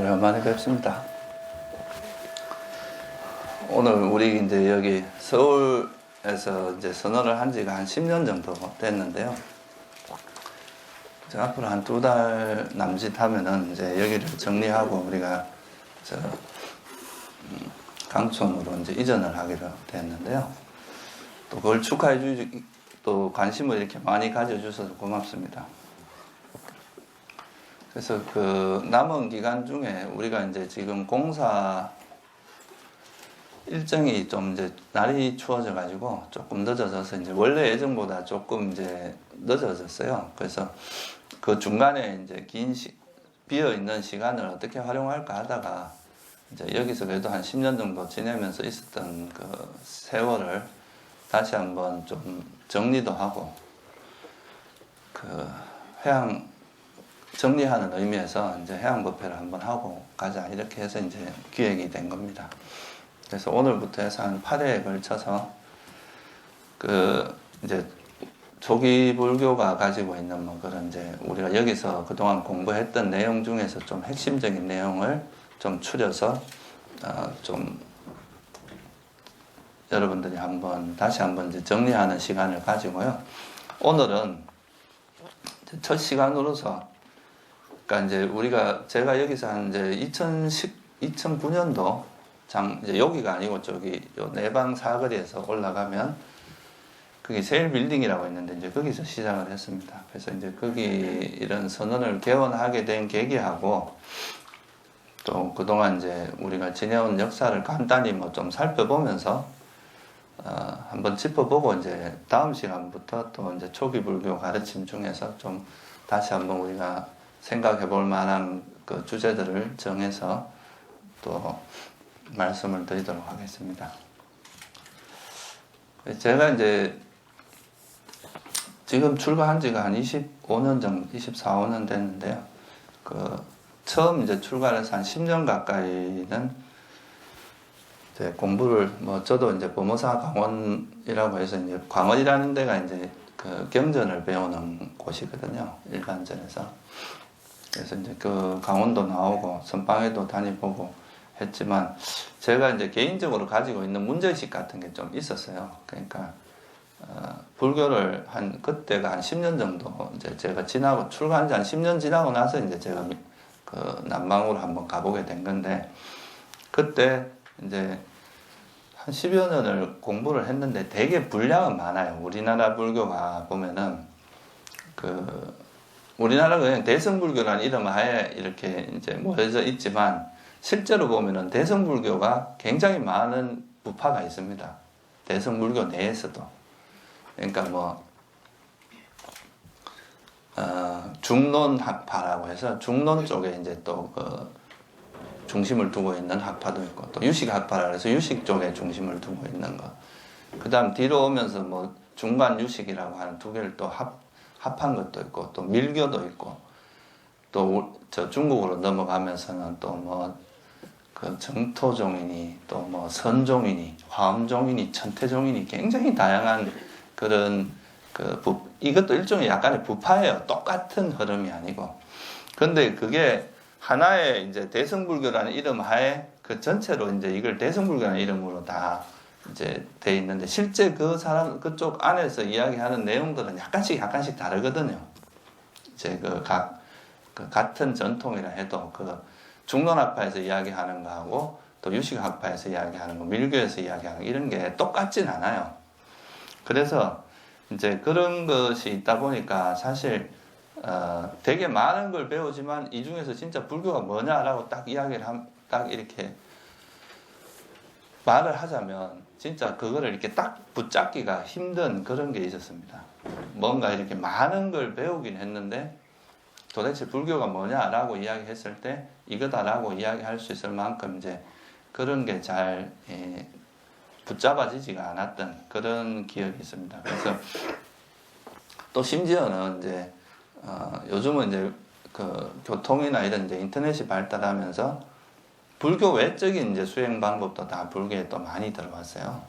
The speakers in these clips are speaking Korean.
오랜만에 뵙습니다. 오늘 우리 이제 여기 서울에서 이제 선언을 한 지가 한 10년 정도 됐는데요. 이제 앞으로 한 2달 남짓 하면은 이제 여기를 정리하고 우리가 강촌으로 이제 이전을 하기로 됐는데요. 또 그걸 축하해 또 관심을 이렇게 많이 가져주셔서 고맙습니다. 그래서 그 남은 기간 중에 우리가 이제 지금 공사 일정이 좀 이제 날이 추워져 가지고 조금 늦어져서 이제 원래 예정보다 조금 이제 늦어졌어요. 그래서 그 중간에 이제 비어 있는 시간을 어떻게 활용할까 하다가 이제 여기서 그래도 한 10년 정도 지내면서 있었던 그 세월을 다시 한번 좀 정리도 하고 그 회항 정리하는 의미에서 이제 해양법회를 한번 하고 가자 이렇게 해서 이제 기획이 된 겁니다. 그래서 오늘부터 해서 한 8회에 걸쳐서 그 이제 조기 불교가 가지고 있는 뭐 그런 이제 우리가 여기서 그동안 공부했던 내용 중에서 좀 핵심적인 내용을 좀 추려서 좀 여러분들이 다시 한번 이제 정리하는 시간을 가지고요. 오늘은 첫 시간으로서 그러니까 이제 제가 여기서 한 이제 2009년도 이제 여기가 아니고 저기 요 내방 사거리에서 올라가면 그게 세일빌딩이라고 있는데 이제 거기서 시작을 했습니다. 그래서 이제 거기 이런 선언을 개원하게 된 계기하고 또 그동안 이제 우리가 지내온 역사를 간단히 뭐 좀 살펴보면서 한번 짚어보고 이제 다음 시간부터 또 이제 초기 불교 가르침 중에서 좀 다시 한번 우리가 생각해 볼 만한 그 주제들을 정해서 또 말씀을 드리도록 하겠습니다. 제가 이제 지금 출가한 지가 한 25년 정도, 24, 5년 됐는데요. 처음 이제 출가를 해서 한 10년 가까이는 이제 공부를, 저도 이제 보모사 강원이라고 해서 이제 광원이라는 데가 이제 그 경전을 배우는 곳이거든요. 일반전에서. 그래서 이제 그 강원도 나오고 선방에도 다니보고 했지만 제가 이제 개인적으로 가지고 있는 문제의식 같은 게 좀 있었어요. 그러니까 불교를 그때가 한 10년 정도 이제 제가 출가한 지 한 10년 지나고 나서 이제 제가 그 남방으로 한번 가보게 된 건데 그때 이제 한 10여 년을 공부를 했는데 되게 분량은 많아요. 우리나라 불교가 보면은 우리나라가 그냥 대성불교라는 이름 하에 이렇게 이제 모여져 있지만 실제로 보면은 대성불교가 굉장히 많은 부파가 있습니다. 대성불교 내에서도. 그러니까 중론학파라고 해서 중론 쪽에 이제 또 중심을 두고 있는 학파도 있고 또 유식학파라 해서 유식 쪽에 중심을 두고 있는 거. 그 다음 뒤로 오면서 중간 유식이라고 하는 두 개를 또 합한 것도 있고 또 밀교도 있고 또 저 중국으로 넘어가면서는 또 그 정토종이니 또 선종이니 화엄종이니 천태종이니 굉장히 다양한 그런 이것도 일종의 약간의 부파예요. 똑같은 흐름이 아니고. 근데 그게 하나의 이제 대성불교라는 이름 하에 그 전체로 이제 이걸 대성불교라는 이름으로 다 이제 돼 있는데 실제 그쪽 안에서 이야기하는 내용들은 약간씩 다르거든요. 이제 같은 전통이라 해도 중론학파에서 이야기하는 거하고 또 유식학파에서 이야기하는 거, 밀교에서 이야기하는 거 이런 게 똑같진 않아요. 그래서 이제 그런 것이 있다 보니까 사실 되게 많은 걸 배우지만 이 중에서 진짜 불교가 뭐냐라고 딱 이렇게 말을 하자면 진짜 그거를 이렇게 딱 붙잡기가 힘든 그런 게 있었습니다. 뭔가 이렇게 많은 걸 배우긴 했는데 도대체 불교가 뭐냐라고 이야기했을 때 이거다라고 이야기할 수 있을 만큼 이제 그런 게 잘 붙잡아지지가 않았던 그런 기억이 있습니다. 그래서 또 심지어는 이제 요즘은 이제 교통이나 이런 이제 인터넷이 발달하면서 불교 외적인 이제 수행 방법도 다 불교에 또 많이 들어왔어요.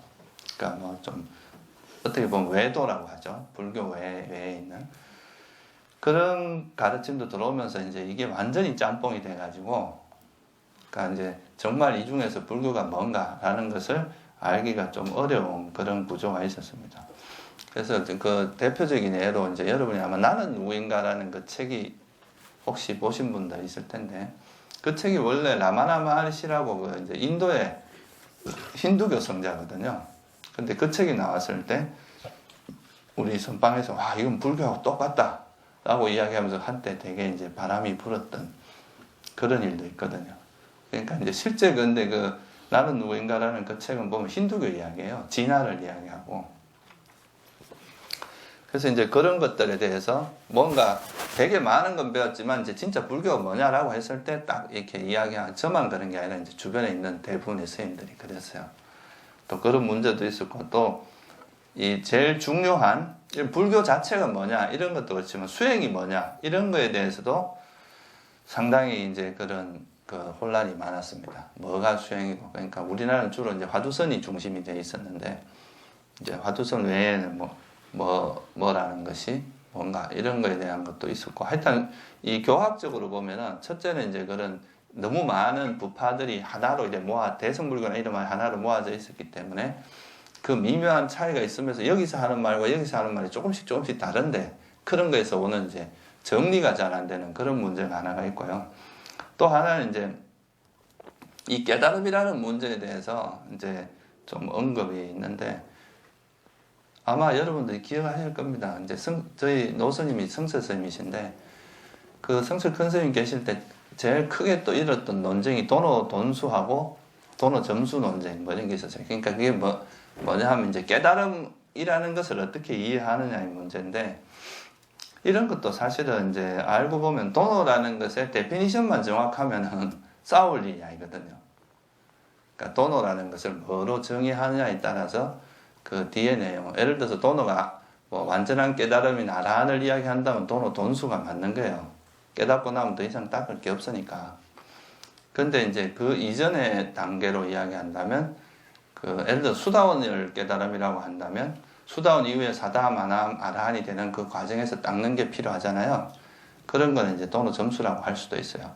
그러니까 좀 어떻게 보면 외도라고 하죠. 불교 외에 있는 그런 가르침도 들어오면서 이제 이게 완전히 짬뽕이 돼가지고 그러니까 이제 정말 이 중에서 불교가 뭔가라는 것을 알기가 좀 어려운 그런 구조가 있었습니다. 그래서 그 대표적인 예로 이제 여러분이 아마 나는 누구인가라는 그 책이 혹시 보신 분들 있을 텐데, 그 책이 원래 라마나 마하리시라고 그 이제 인도의 힌두교 성자거든요. 근데 그 책이 나왔을 때 우리 선방에서 와 이건 불교하고 똑같다 라고 이야기하면서 한때 되게 이제 바람이 불었던 그런 일도 있거든요. 그러니까 이제 실제 근데 그 나는 누구인가라는 그 책은 보면 힌두교 이야기예요. 진화를 이야기하고. 그래서 이제 그런 것들에 대해서 뭔가 되게 많은 건 배웠지만 이제 진짜 불교가 뭐냐라고 했을 때 딱 이렇게 이야기하고, 저만 그런 게 아니라 이제 주변에 있는 대부분의 스님들이 그랬어요. 또 그런 문제도 있었고, 또 이 제일 중요한 불교 자체가 뭐냐 이런 것도 그렇지만 수행이 뭐냐 이런 거에 대해서도 상당히 이제 그런 그 혼란이 많았습니다. 뭐가 수행이고, 그러니까 우리나라는 주로 이제 화두선이 중심이 되어 있었는데, 이제 화두선 외에는 뭐라는 것이 뭔가 이런 거에 대한 것도 있었고, 하여튼 이 교학적으로 보면은 첫째는 이제 그런 너무 많은 부파들이 하나로 이제 대성불교나 이런 말 하나로 모아져 있었기 때문에 그 미묘한 차이가 있으면서 여기서 하는 말과 여기서 하는 말이 조금씩 다른데, 그런 거에서 오는 이제 정리가 잘 안 되는 그런 문제가 하나가 있고요. 또 하나는 이제 이 깨달음이라는 문제에 대해서 이제 좀 언급이 있는데, 아마 여러분들이 기억하실 겁니다. 이제 저희 노스님이 성설스님이신데, 그 성설 큰 스님 계실 때 제일 크게 또 일었던 논쟁이 도노 돈수하고 도노 점수 논쟁 뭐 이런 게 있었어요. 그러니까 그게 뭐냐 하면 이제 깨달음이라는 것을 어떻게 이해하느냐의 문제인데, 이런 것도 사실은 이제 알고 보면 도노라는 것의 데피니션만 정확하면은 싸울 일이 아니거든요. 그러니까 도노라는 것을 뭐로 정의하느냐에 따라서 그 뒤에 내용, 예를 들어서 도노가 뭐 완전한 깨달음이나 아라한을 이야기한다면 도노 돈수가 맞는 거예요. 깨닫고 나면 더 이상 닦을 게 없으니까. 근데 이제 그 이전의 단계로 이야기한다면, 그 예를 들어 수다원을 깨달음이라고 한다면 수다원 이후에 사다함, 아나함, 아라한이 되는 그 과정에서 닦는 게 필요하잖아요. 그런 거는 이제 도노 점수라고 할 수도 있어요.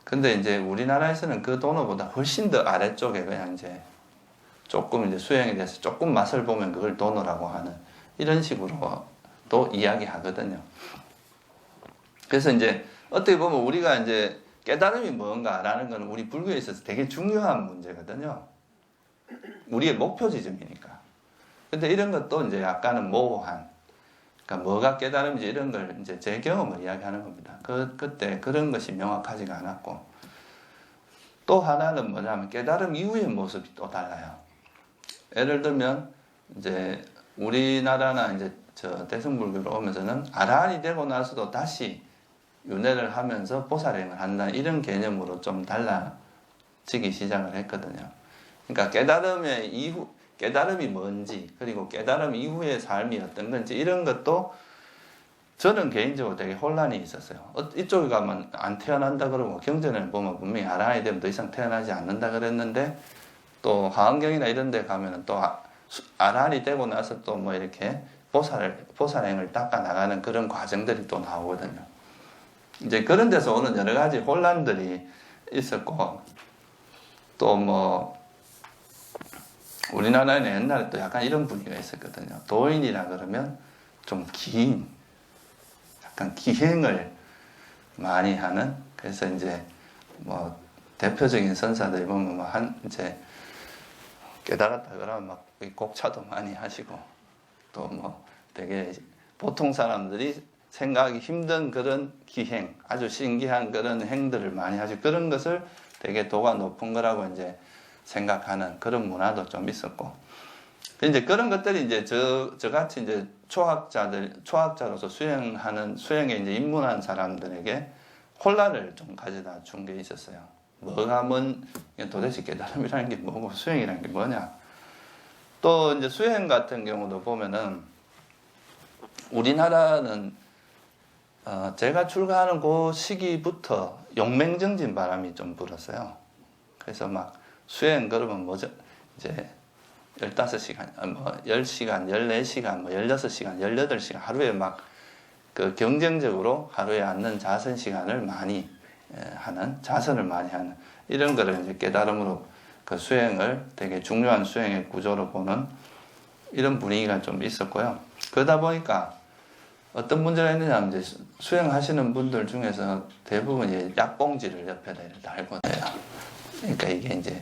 근데 이제 우리나라에서는 그 도노보다 훨씬 더 아래쪽에 그냥 이제 조금 이제 수행에 대해서 조금 맛을 보면 그걸 도노라고 하는 이런 식으로 또 이야기하거든요. 그래서 이제 어떻게 보면 우리가 이제 깨달음이 뭔가라는 건 우리 불교에 있어서 되게 중요한 문제거든요. 우리의 목표 지점이니까. 근데 이런 것도 이제 약간은 모호한, 그러니까 뭐가 깨달음인지 이런 걸 이제 제 경험을 이야기하는 겁니다. 그때 그런 것이 명확하지가 않았고, 또 하나는 뭐냐면 깨달음 이후의 모습이 또 달라요. 예를 들면 이제 우리나라나 이제 저 대승불교로 오면서는 아라한이 되고 나서도 다시 윤회를 하면서 보살행을 한다 이런 개념으로 좀 달라지기 시작을 했거든요. 그러니까 깨달음이 뭔지, 그리고 깨달음 이후의 삶이 어떤 건지 이런 것도 저는 개인적으로 되게 혼란이 있었어요. 이쪽에 가면 안 태어난다 그러고 경전을 보면 분명히 아라한이 되면 더 이상 태어나지 않는다 그랬는데, 또 화엄경이나 이런 데 가면은 또 아라한이 되고 나서 또 뭐 이렇게 보살행을 닦아 나가는 그런 과정들이 또 나오거든요. 이제 그런 데서 오는 여러 가지 혼란들이 있었고, 또 뭐 우리나라에는 옛날에 또 약간 이런 분위기가 있었거든요. 도인이라 그러면 좀 약간 기행을 많이 하는, 그래서 이제 뭐 대표적인 선사들 보면 뭐 이제 깨달았다 그러면 막 곡차도 많이 하시고, 또 뭐 되게 보통 사람들이 생각하기 힘든 그런 기행, 아주 신기한 그런 행들을 많이 하시고, 그런 것을 되게 도가 높은 거라고 이제 생각하는 그런 문화도 좀 있었고, 이제 그런 것들이 이제 저같이 이제 초학자로서 수행에 이제 입문한 사람들에게 혼란을 좀 가져다 준 게 있었어요. 도대체 깨달음이라는 게 뭐고 수행이라는 게 뭐냐. 또 이제 수행 같은 경우도 보면은 우리나라는 제가 출가하는 그 시기부터 용맹정진 바람이 좀 불었어요. 그래서 막 수행 그러면 뭐죠? 이제 15시간, 뭐 10시간, 14시간, 뭐 16시간, 18시간 하루에 막 그 경쟁적으로 하루에 앉는 자선 시간을 많이 하는, 자선을 많이 하는 이런 거를 이제 깨달음으로 그 수행을 되게 중요한 수행의 구조로 보는 이런 분위기가 좀 있었고요. 그러다 보니까 어떤 문제가 있느냐, 이제 수행하시는 분들 중에서 대부분이 약봉지를 옆에다 이렇게 달고 돼요. 그러니까 이게 이제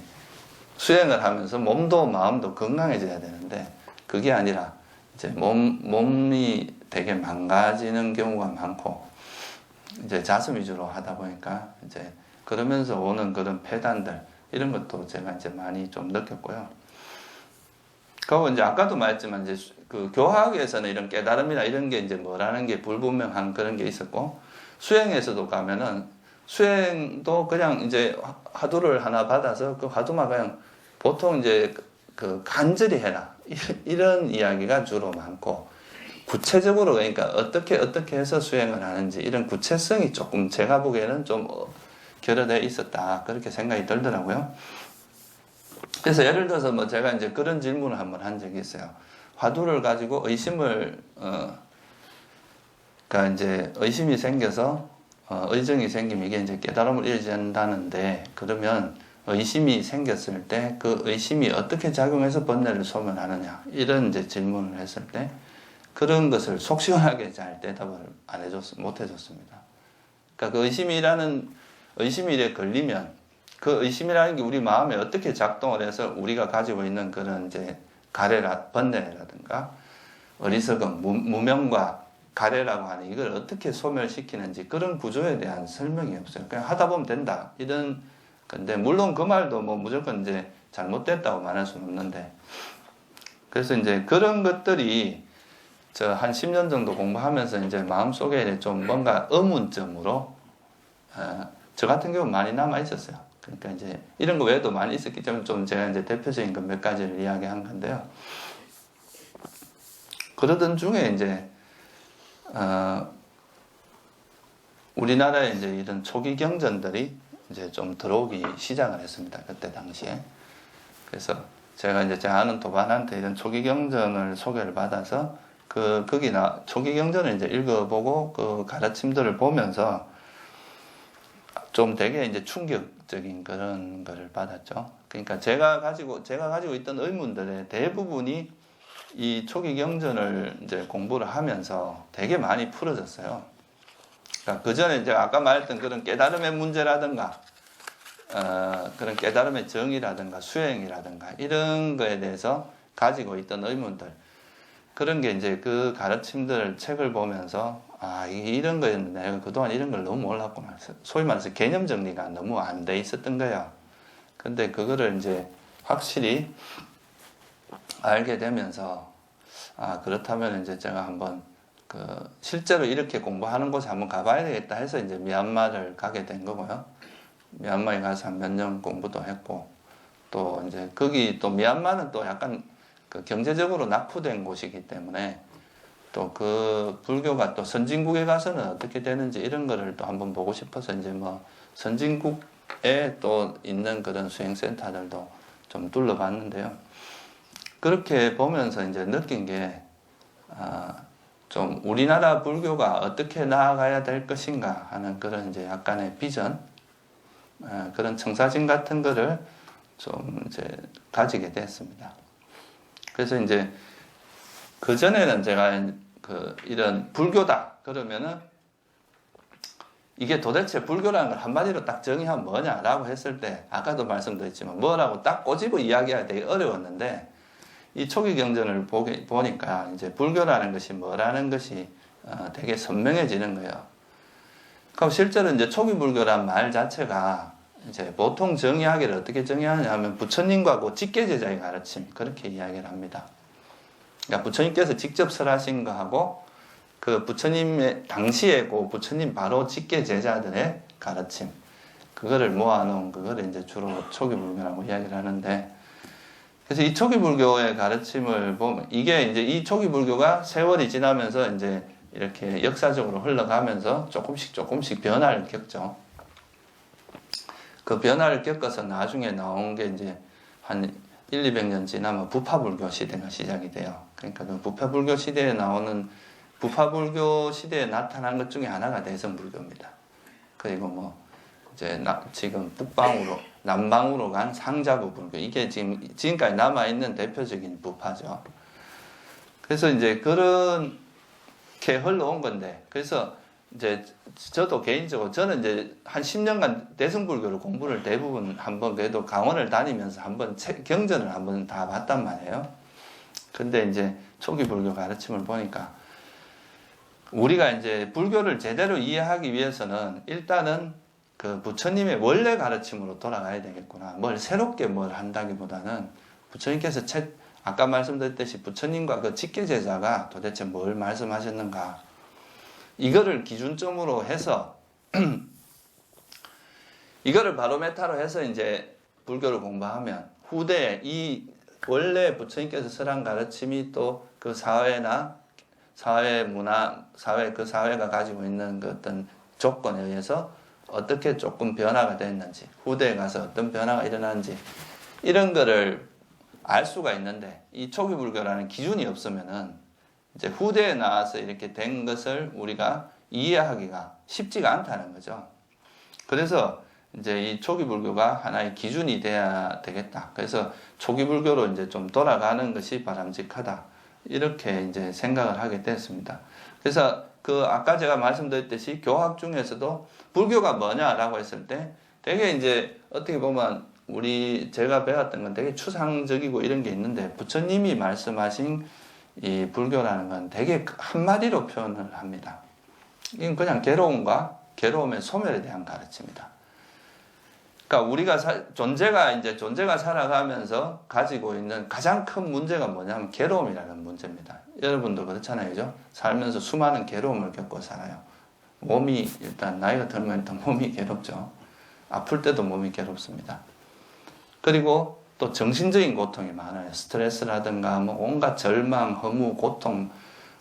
수행을 하면서 몸도 마음도 건강해져야 되는데 그게 아니라 이제 몸이 되게 망가지는 경우가 많고 이제 자수 위주로 하다 보니까 이제 그러면서 오는 그런 폐단들 이런 것도 제가 이제 많이 좀 느꼈고요. 그리고 이제 아까도 말했지만 이제 그 교학에서는 이런 깨달음이나 이런 게 이제 뭐라는 게 불분명한 그런 게 있었고 수행에서도 가면은 수행도 그냥 이제 화두를 하나 받아서 그 화두만 그냥 보통 이제 그 간절히 해라 이런 이야기가 주로 많고 구체적으로 그러니까 어떻게 해서 수행을 하는지 이런 구체성이 조금 제가 보기에는 좀 결여되어 있었다 그렇게 생각이 들더라고요. 그래서 예를 들어서 뭐 제가 이제 그런 질문을 한번 한 적이 있어요. 화두를 가지고 의심을 그러니까 이제 의심이 생겨서 의정이 생기면 이게 이제 깨달음을 이루어진다는데 그러면 의심이 생겼을 때 그 의심이 어떻게 작용해서 번뇌를 소멸하느냐 이런 이제 질문을 했을 때 그런 것을 속 시원하게 잘 대답을 못 해줬습니다. 그러니까 그 의심이 이래 걸리면 그 의심이라는 게 우리 마음에 어떻게 작동을 해서 우리가 가지고 있는 그런 이제 번뇌라든가 어리석음, 무명과 가래라고 하는 이걸 어떻게 소멸시키는지 그런 구조에 대한 설명이 없어요. 그냥 하다 보면 된다 이런 건데 물론 그 말도 뭐 무조건 이제 잘못됐다고 말할 수는 없는데 그래서 이제 그런 것들이 저 한 10년 정도 공부하면서 이제 마음속에 좀 뭔가 의문점으로 저 같은 경우는 많이 남아 있었어요. 그러니까 이제 이런 거 외에도 많이 있었기 때문에 좀 제가 이제 대표적인 것 몇 가지를 이야기한 건데요. 그러던 중에 이제 우리나라에 이제 이런 초기 경전들이 이제 좀 들어오기 시작을 했습니다. 그때 당시에. 그래서 제가 이제 제 아는 도반한테 이런 초기 경전을 소개를 받아서 초기 경전을 이제 읽어보고 그 가르침들을 보면서 좀 되게 이제 충격적인 그런 거를 받았죠. 그러니까 제가 가지고 있던 의문들의 대부분이 이 초기 경전을 이제 공부를 하면서 되게 많이 풀어졌어요. 그러니까 그 전에 제가 아까 말했던 그런 깨달음의 문제라든가, 그런 깨달음의 정의라든가 수행이라든가 이런 거에 대해서 가지고 있던 의문들, 그런 게 이제 그 가르침들 책을 보면서 이런 거였는데 내가 그동안 이런 걸 너무 몰랐구나. 소위 말해서 개념 정리가 너무 안 돼 있었던 거야. 근데 그거를 이제 확실히 알게 되면서 그렇다면 이제 제가 한번 실제로 이렇게 공부하는 곳에 한번 가봐야 되겠다 해서 이제 미얀마를 가게 된 거고요. 미얀마에 가서 한 몇 년 공부도 했고 또 이제 거기 또 미얀마는 또 약간 그 경제적으로 낙후된 곳이기 때문에 또 그 불교가 또 선진국에 가서는 어떻게 되는지 이런 거를 또 한번 보고 싶어서 이제 뭐 선진국에 또 있는 그런 수행센터들도 좀 둘러봤는데요. 그렇게 보면서 이제 느낀 게 좀 우리나라 불교가 어떻게 나아가야 될 것인가 하는 그런 이제 약간의 비전, 그런 청사진 같은 거를 좀 이제 가지게 됐습니다. 그래서 이제 그 전에는 제가 이런 불교다 그러면은 이게 도대체 불교라는 걸 한마디로 딱 정의하면 뭐냐라고 했을 때 아까도 말씀드렸지만 뭐라고 딱 꼬집어 이야기하기 되게 어려웠는데 이 초기 경전을 보니까 이제 불교라는 것이 뭐라는 것이 되게 선명해지는 거예요. 그럼 실제로 이제 초기 불교란 말 자체가 이제 보통 정의하기를 어떻게 정의하느냐 하면 부처님과 그 직계제자의 가르침 그렇게 이야기를 합니다. 그러니까 부처님께서 직접 설하신 거하고 그 부처님의 당시에 그 부처님 바로 직계제자들의 가르침 그거를 모아놓은 그거를 이제 주로 초기 불교라고 이야기를 하는데 그래서 이 초기 불교의 가르침을 보면 이게 이제 이 초기 불교가 세월이 지나면서 이제 이렇게 역사적으로 흘러가면서 조금씩 변화를 겪죠. 그 변화를 겪어서 나중에 나온 게 이제 한 100~200년 지나면 부파불교 시대가 시작이 돼요. 그러니까 그 부파불교 시대에 나타난 것 중에 하나가 대성불교입니다. 그리고 뭐 이제 지금 북방으로 남방으로 간 상자부 불교, 이게 지금까지 남아 있는 대표적인 부파죠. 그래서 이제 그렇게 흘러온 건데, 그래서 이제 저도 개인적으로 저는 이제 한 10년간 대승불교를 공부를 대부분 한번 그래도 강원을 다니면서 한번 경전을 한번 다 봤단 말이에요. 근데 이제 초기 불교 가르침을 보니까 우리가 이제 불교를 제대로 이해하기 위해서는 일단은 그 부처님의 원래 가르침으로 돌아가야 되겠구나. 뭘 새롭게 뭘 한다기보다는 부처님께서 아까 말씀드렸듯이 부처님과 그 직계제자가 도대체 뭘 말씀하셨는가, 이거를 기준점으로 해서 이거를 바로메타로 해서 이제 불교를 공부하면 후대에 이 원래 부처님께서 설한 가르침이 또 그 사회나 사회 문화, 그 사회가 가지고 있는 그 어떤 조건에 의해서 어떻게 조금 변화가 됐는지, 후대에 가서 어떤 변화가 일어나는지, 이런 거를 알 수가 있는데, 이 초기 불교라는 기준이 없으면은 이제 후대에 나와서 이렇게 된 것을 우리가 이해하기가 쉽지가 않다는 거죠. 그래서 이제 이 초기 불교가 하나의 기준이 돼야 되겠다. 그래서 초기 불교로 이제 좀 돌아가는 것이 바람직하다, 이렇게 이제 생각을 하게 됐습니다. 그래서 그 아까 제가 말씀드렸듯이 교학 중에서도 불교가 뭐냐라고 했을 때 되게 이제 어떻게 보면 제가 배웠던 건 되게 추상적이고 이런 게 있는데, 부처님이 말씀하신 이 불교라는 건 되게 한마디로 표현을 합니다. 이건 그냥 괴로움과 괴로움의 소멸에 대한 가르침이다. 그러니까 우리가 존재가 살아가면서 가지고 있는 가장 큰 문제가 뭐냐면 괴로움이라는 문제입니다. 여러분도 그렇잖아요, 그죠? 살면서 수많은 괴로움을 겪고 살아요. 몸이 일단 나이가 들면 일단 몸이 괴롭죠. 아플 때도 몸이 괴롭습니다. 그리고 또 정신적인 고통이 많아요. 스트레스라든가 뭐 온갖 절망, 허무, 고통,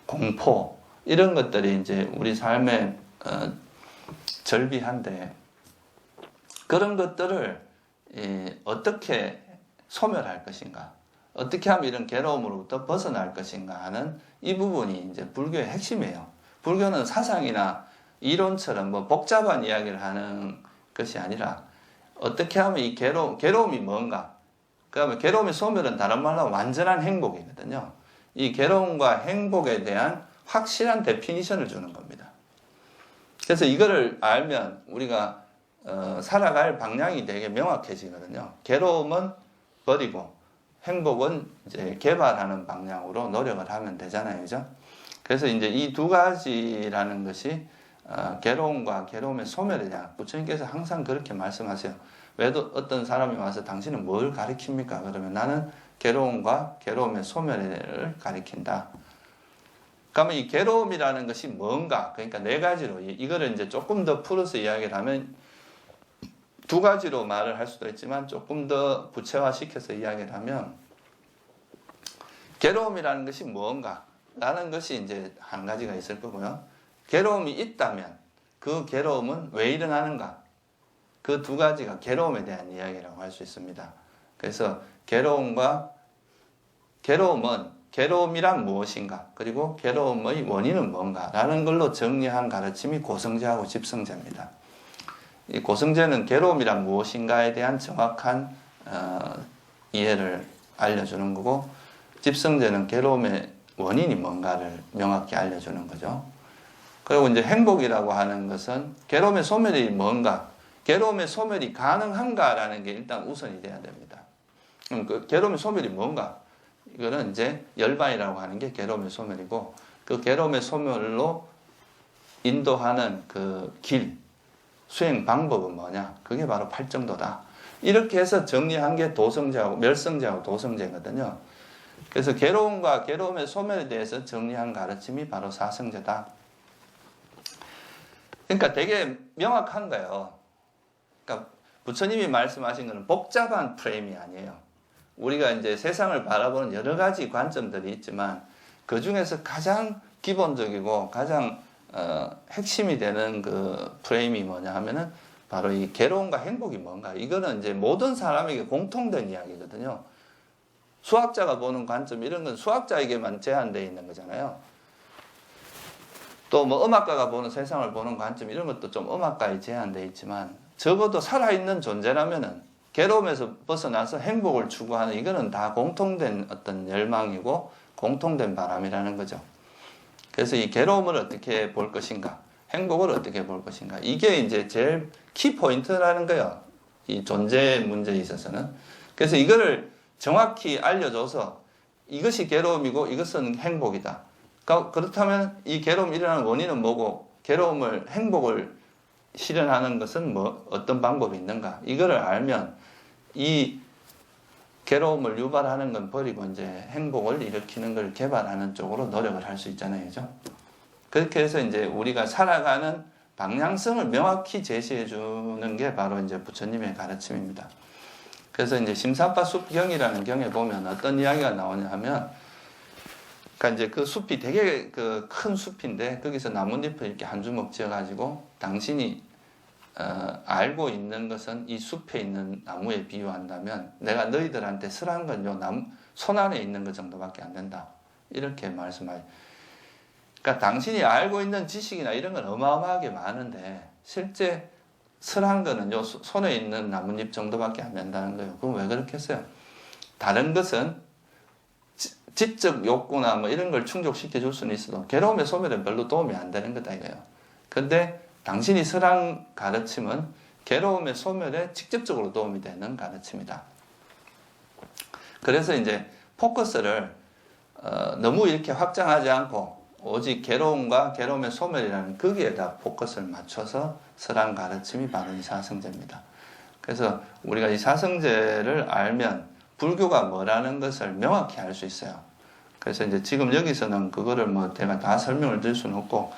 공포, 이런 것들이 이제 우리 삶에 절비한데, 그런 것들을 어떻게 소멸할 것인가, 어떻게 하면 이런 괴로움으로부터 벗어날 것인가 하는 이 부분이 이제 불교의 핵심이에요. 불교는 사상이나 이론처럼 뭐 복잡한 이야기를 하는 것이 아니라 어떻게 하면 이 괴로움이 뭔가, 그 다음에 괴로움의 소멸은 다른 말로 하면 완전한 행복이거든요. 이 괴로움과 행복에 대한 확실한 데피니션을 주는 겁니다. 그래서 이거를 알면 우리가 살아갈 방향이 되게 명확해지거든요. 괴로움은 버리고 행복은 이제 개발하는 방향으로 노력을 하면 되잖아요, 그죠? 그래서 이제 이 두 가지라는 것이 괴로움과 괴로움의 소멸에 대한, 부처님께서 항상 그렇게 말씀하세요. 왜도 어떤 사람이 와서 당신은 뭘 가리킵니까? 그러면 나는 괴로움과 괴로움의 소멸을 가리킨다. 그러면 이 괴로움이라는 것이 뭔가, 그러니까 네 가지로, 이거를 이제 조금 더 풀어서 이야기를 하면 두 가지로 말을 할 수도 있지만 조금 더 구체화시켜서 이야기를 하면, 괴로움이라는 것이 뭔가 라는 것이 이제 한 가지가 있을 거고요. 괴로움이 있다면 그 괴로움은 왜 일어나는가, 그 두 가지가 괴로움에 대한 이야기라고 할 수 있습니다. 그래서 괴로움이란 무엇인가, 그리고 괴로움의 원인은 뭔가 라는 걸로 정리한 가르침이 고성제하고 집성제입니다. 이 고성제는 괴로움이란 무엇인가에 대한 정확한 이해를 알려주는 거고, 집성제는 괴로움의 원인이 뭔가를 명확히 알려주는 거죠. 그리고 이제 행복이라고 하는 것은 괴로움의 소멸이 뭔가, 괴로움의 소멸이 가능한가라는 게 일단 우선이 돼야 됩니다. 그럼 그 괴로움의 소멸이 뭔가, 이거는 이제 열반이라고 하는 게 괴로움의 소멸이고, 그 괴로움의 소멸로 인도하는 그 길, 수행 방법은 뭐냐, 그게 바로 팔정도다. 이렇게 해서 정리한 게 도성제하고 멸성제하고 도성제거든요. 그래서 괴로움과 괴로움의 소멸에 대해서 정리한 가르침이 바로 사성제다. 그러니까 되게 명확한 거예요. 그러니까 부처님이 말씀하신 것은 복잡한 프레임이 아니에요. 우리가 이제 세상을 바라보는 여러 가지 관점들이 있지만 그 중에서 가장 기본적이고 가장 핵심이 되는 그 프레임이 뭐냐 하면은 바로 이 괴로움과 행복이 뭔가. 이거는 이제 모든 사람에게 공통된 이야기거든요. 수학자가 보는 관점, 이런 건 수학자에게만 제한되어 있는 거잖아요. 또 뭐 음악가가 보는, 세상을 보는 관점, 이런 것도 좀 음악가에 제한되어 있지만 적어도 살아있는 존재라면은 괴로움에서 벗어나서 행복을 추구하는 이거는 다 공통된 어떤 열망이고 공통된 바람이라는 거죠. 그래서 이 괴로움을 어떻게 볼 것인가, 행복을 어떻게 볼 것인가, 이게 이제 제일 키 포인트라는 거예요. 이 존재 문제에 있어서는. 그래서 이거를 정확히 알려줘서 이것이 괴로움이고 이것은 행복이다. 그렇다면 이 괴로움이 일어나는 원인은 뭐고, 괴로움을, 행복을 실현하는 것은 뭐 어떤 방법이 있는가, 이거를 알면 이 괴로움을 유발하는 건 버리고 이제 행복을 일으키는 걸 개발하는 쪽으로 노력을 할 수 있잖아요. 그죠? 그렇게 해서 이제 우리가 살아가는 방향성을 명확히 제시해 주는 게 바로 이제 부처님의 가르침입니다. 그래서 이제 심사파 숲경이라는 경에 보면 어떤 이야기가 나오냐 하면, 그러니까 이제 그 숲이 되게 그 큰 숲인데 거기서 나뭇잎을 이렇게 한 주먹 지어가지고 당신이 알고 있는 것은 이 숲에 있는 나무에 비유한다면 내가 너희들한테 설한 건 요 나무 손 안에 있는 것 정도밖에 안 된다. 이렇게 말씀하죠. 그러니까 당신이 알고 있는 지식이나 이런 건 어마어마하게 많은데 실제 설한 거는 요 손에 있는 나뭇잎 정도밖에 안 된다는 거예요. 그럼 왜 그렇게 했어요? 다른 것은 지적 욕구나 뭐 이런 걸 충족시켜 줄 수는 있어도 괴로움의 소멸에 별로 도움이 안 되는 거다 이거예요. 근데 당신이 설한 가르침은 괴로움의 소멸에 직접적으로 도움이 되는 가르침이다. 그래서 이제 포커스를 너무 이렇게 확장하지 않고 오직 괴로움과 괴로움의 소멸이라는 거기에다 포커스를 맞춰서 설한 가르침이 바로 이 사성제입니다. 그래서 우리가 이 사성제를 알면 불교가 뭐라는 것을 명확히 알 수 있어요. 그래서 이제 지금 여기서는 그거를 뭐 제가 다 설명을 드릴 수는 없고,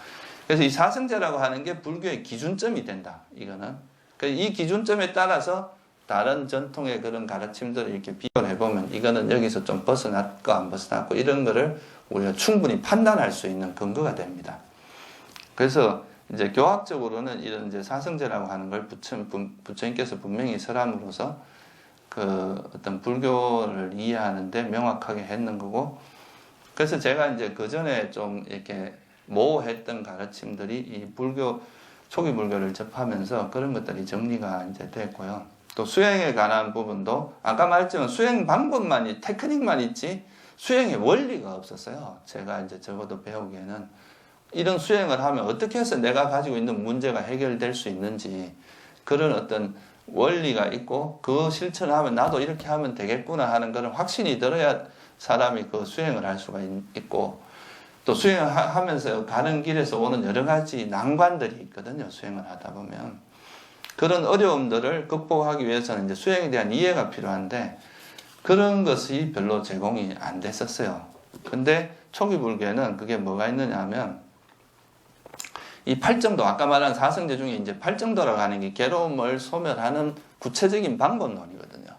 그래서 이 사성제라고 하는 게 불교의 기준점이 된다. 이거는 이 기준점에 따라서 다른 전통의 그런 가르침들을 이렇게 비교를 해보면 이거는 여기서 좀 벗어났고 안 벗어났고 이런 거를 우리가 충분히 판단할 수 있는 근거가 됩니다. 그래서 이제 교학적으로는 이런 이제 사성제라고 하는 걸 부처님께서 분명히 설함으로써 그 어떤 불교를 이해하는데 명확하게 했는 거고, 그래서 제가 이제 그 전에 좀 이렇게 모호했던 가르침들이 이 불교 초기 불교를 접하면서 그런 것들이 정리가 이제 됐고요. 또 수행에 관한 부분도 아까 말했지만 수행 방법만이 테크닉만 있지 수행의 원리가 없었어요. 제가 이제 적어도 배우기에는 이런 수행을 하면 어떻게 해서 내가 가지고 있는 문제가 해결될 수 있는지 그런 어떤 원리가 있고 그 실천을 하면 나도 이렇게 하면 되겠구나 하는 그런 확신이 들어야 사람이 그 수행을 할 수가 있고, 또 수행하면서 가는 길에서 오는 여러 가지 난관들이 있거든요. 수행을 하다 보면 그런 어려움들을 극복하기 위해서는 이제 수행에 대한 이해가 필요한데 그런 것이 별로 제공이 안 됐었어요. 근데 초기 불교에는 그게 뭐가 있느냐 하면 이 팔정도, 아까 말한 사성제 중에 이제 팔정도라고 하는 게 괴로움을 소멸하는 구체적인 방법론이거든요.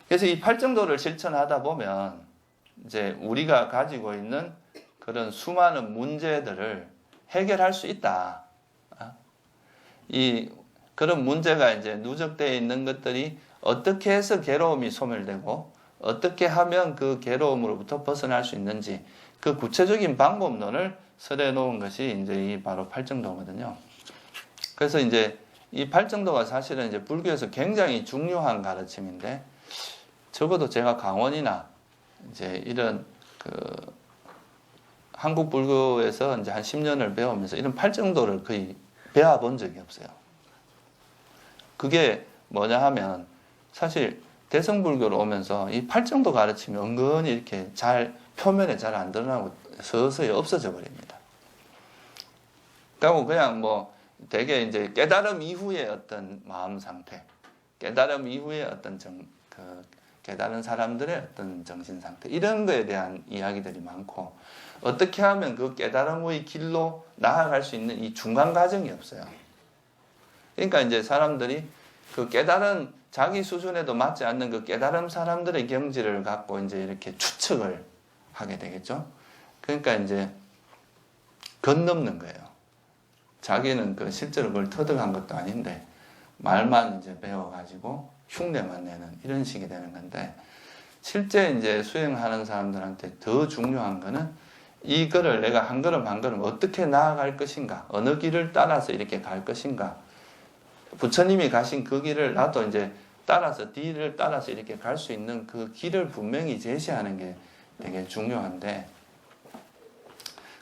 그래서 이 팔정도를 실천하다 보면 이제 우리가 가지고 있는 그런 수많은 문제들을 해결할 수 있다. 이 그런 문제가 이제 누적되어 있는 것들이 어떻게 해서 괴로움이 소멸되고 어떻게 하면 그 괴로움으로부터 벗어날 수 있는지 그 구체적인 방법론을 설해 놓은 것이 이제 이 바로 팔정도거든요. 그래서 이제 이 팔정도가 사실은 이제 불교에서 굉장히 중요한 가르침인데 적어도 제가 강원이나 이제 이런 그 한국 불교에서 이제 한 10년을 배우면서 이런 팔정도를 거의 배워본 적이 없어요. 그게 뭐냐 하면 사실 대성불교로 오면서 이 팔정도 가르침이 은근히 이렇게 잘 표면에 잘 안 드러나고 서서히 없어져 버립니다. 그리고 그냥 뭐 되게 이제 깨달음 이후의 어떤 마음 상태, 깨달음 이후의 어떤 깨달은 사람들의 어떤 정신 상태 이런 거에 대한 이야기들이 많고 어떻게 하면 그 깨달음의 길로 나아갈 수 있는 이 중간 과정이 없어요. 그러니까 이제 사람들이 그 깨달은 자기 수준에도 맞지 않는 그 깨달음 사람들의 경지를 갖고 이제 이렇게 추측을 하게 되겠죠. 그러니까 이제 건넘는 거예요. 자기는 그 실제로 그걸 터득한 것도 아닌데 말만 이제 배워가지고 흉내만 내는 이런 식이 되는 건데 실제 이제 수행하는 사람들한테 더 중요한 거는 이거를 내가 한 걸음 한 걸음 어떻게 나아갈 것인가, 어느 길을 따라서 이렇게 갈 것인가, 부처님이 가신 그 길을 나도 이제 따라서 뒤를 따라서 이렇게 갈 수 있는 그 길을 분명히 제시하는 게 되게 중요한데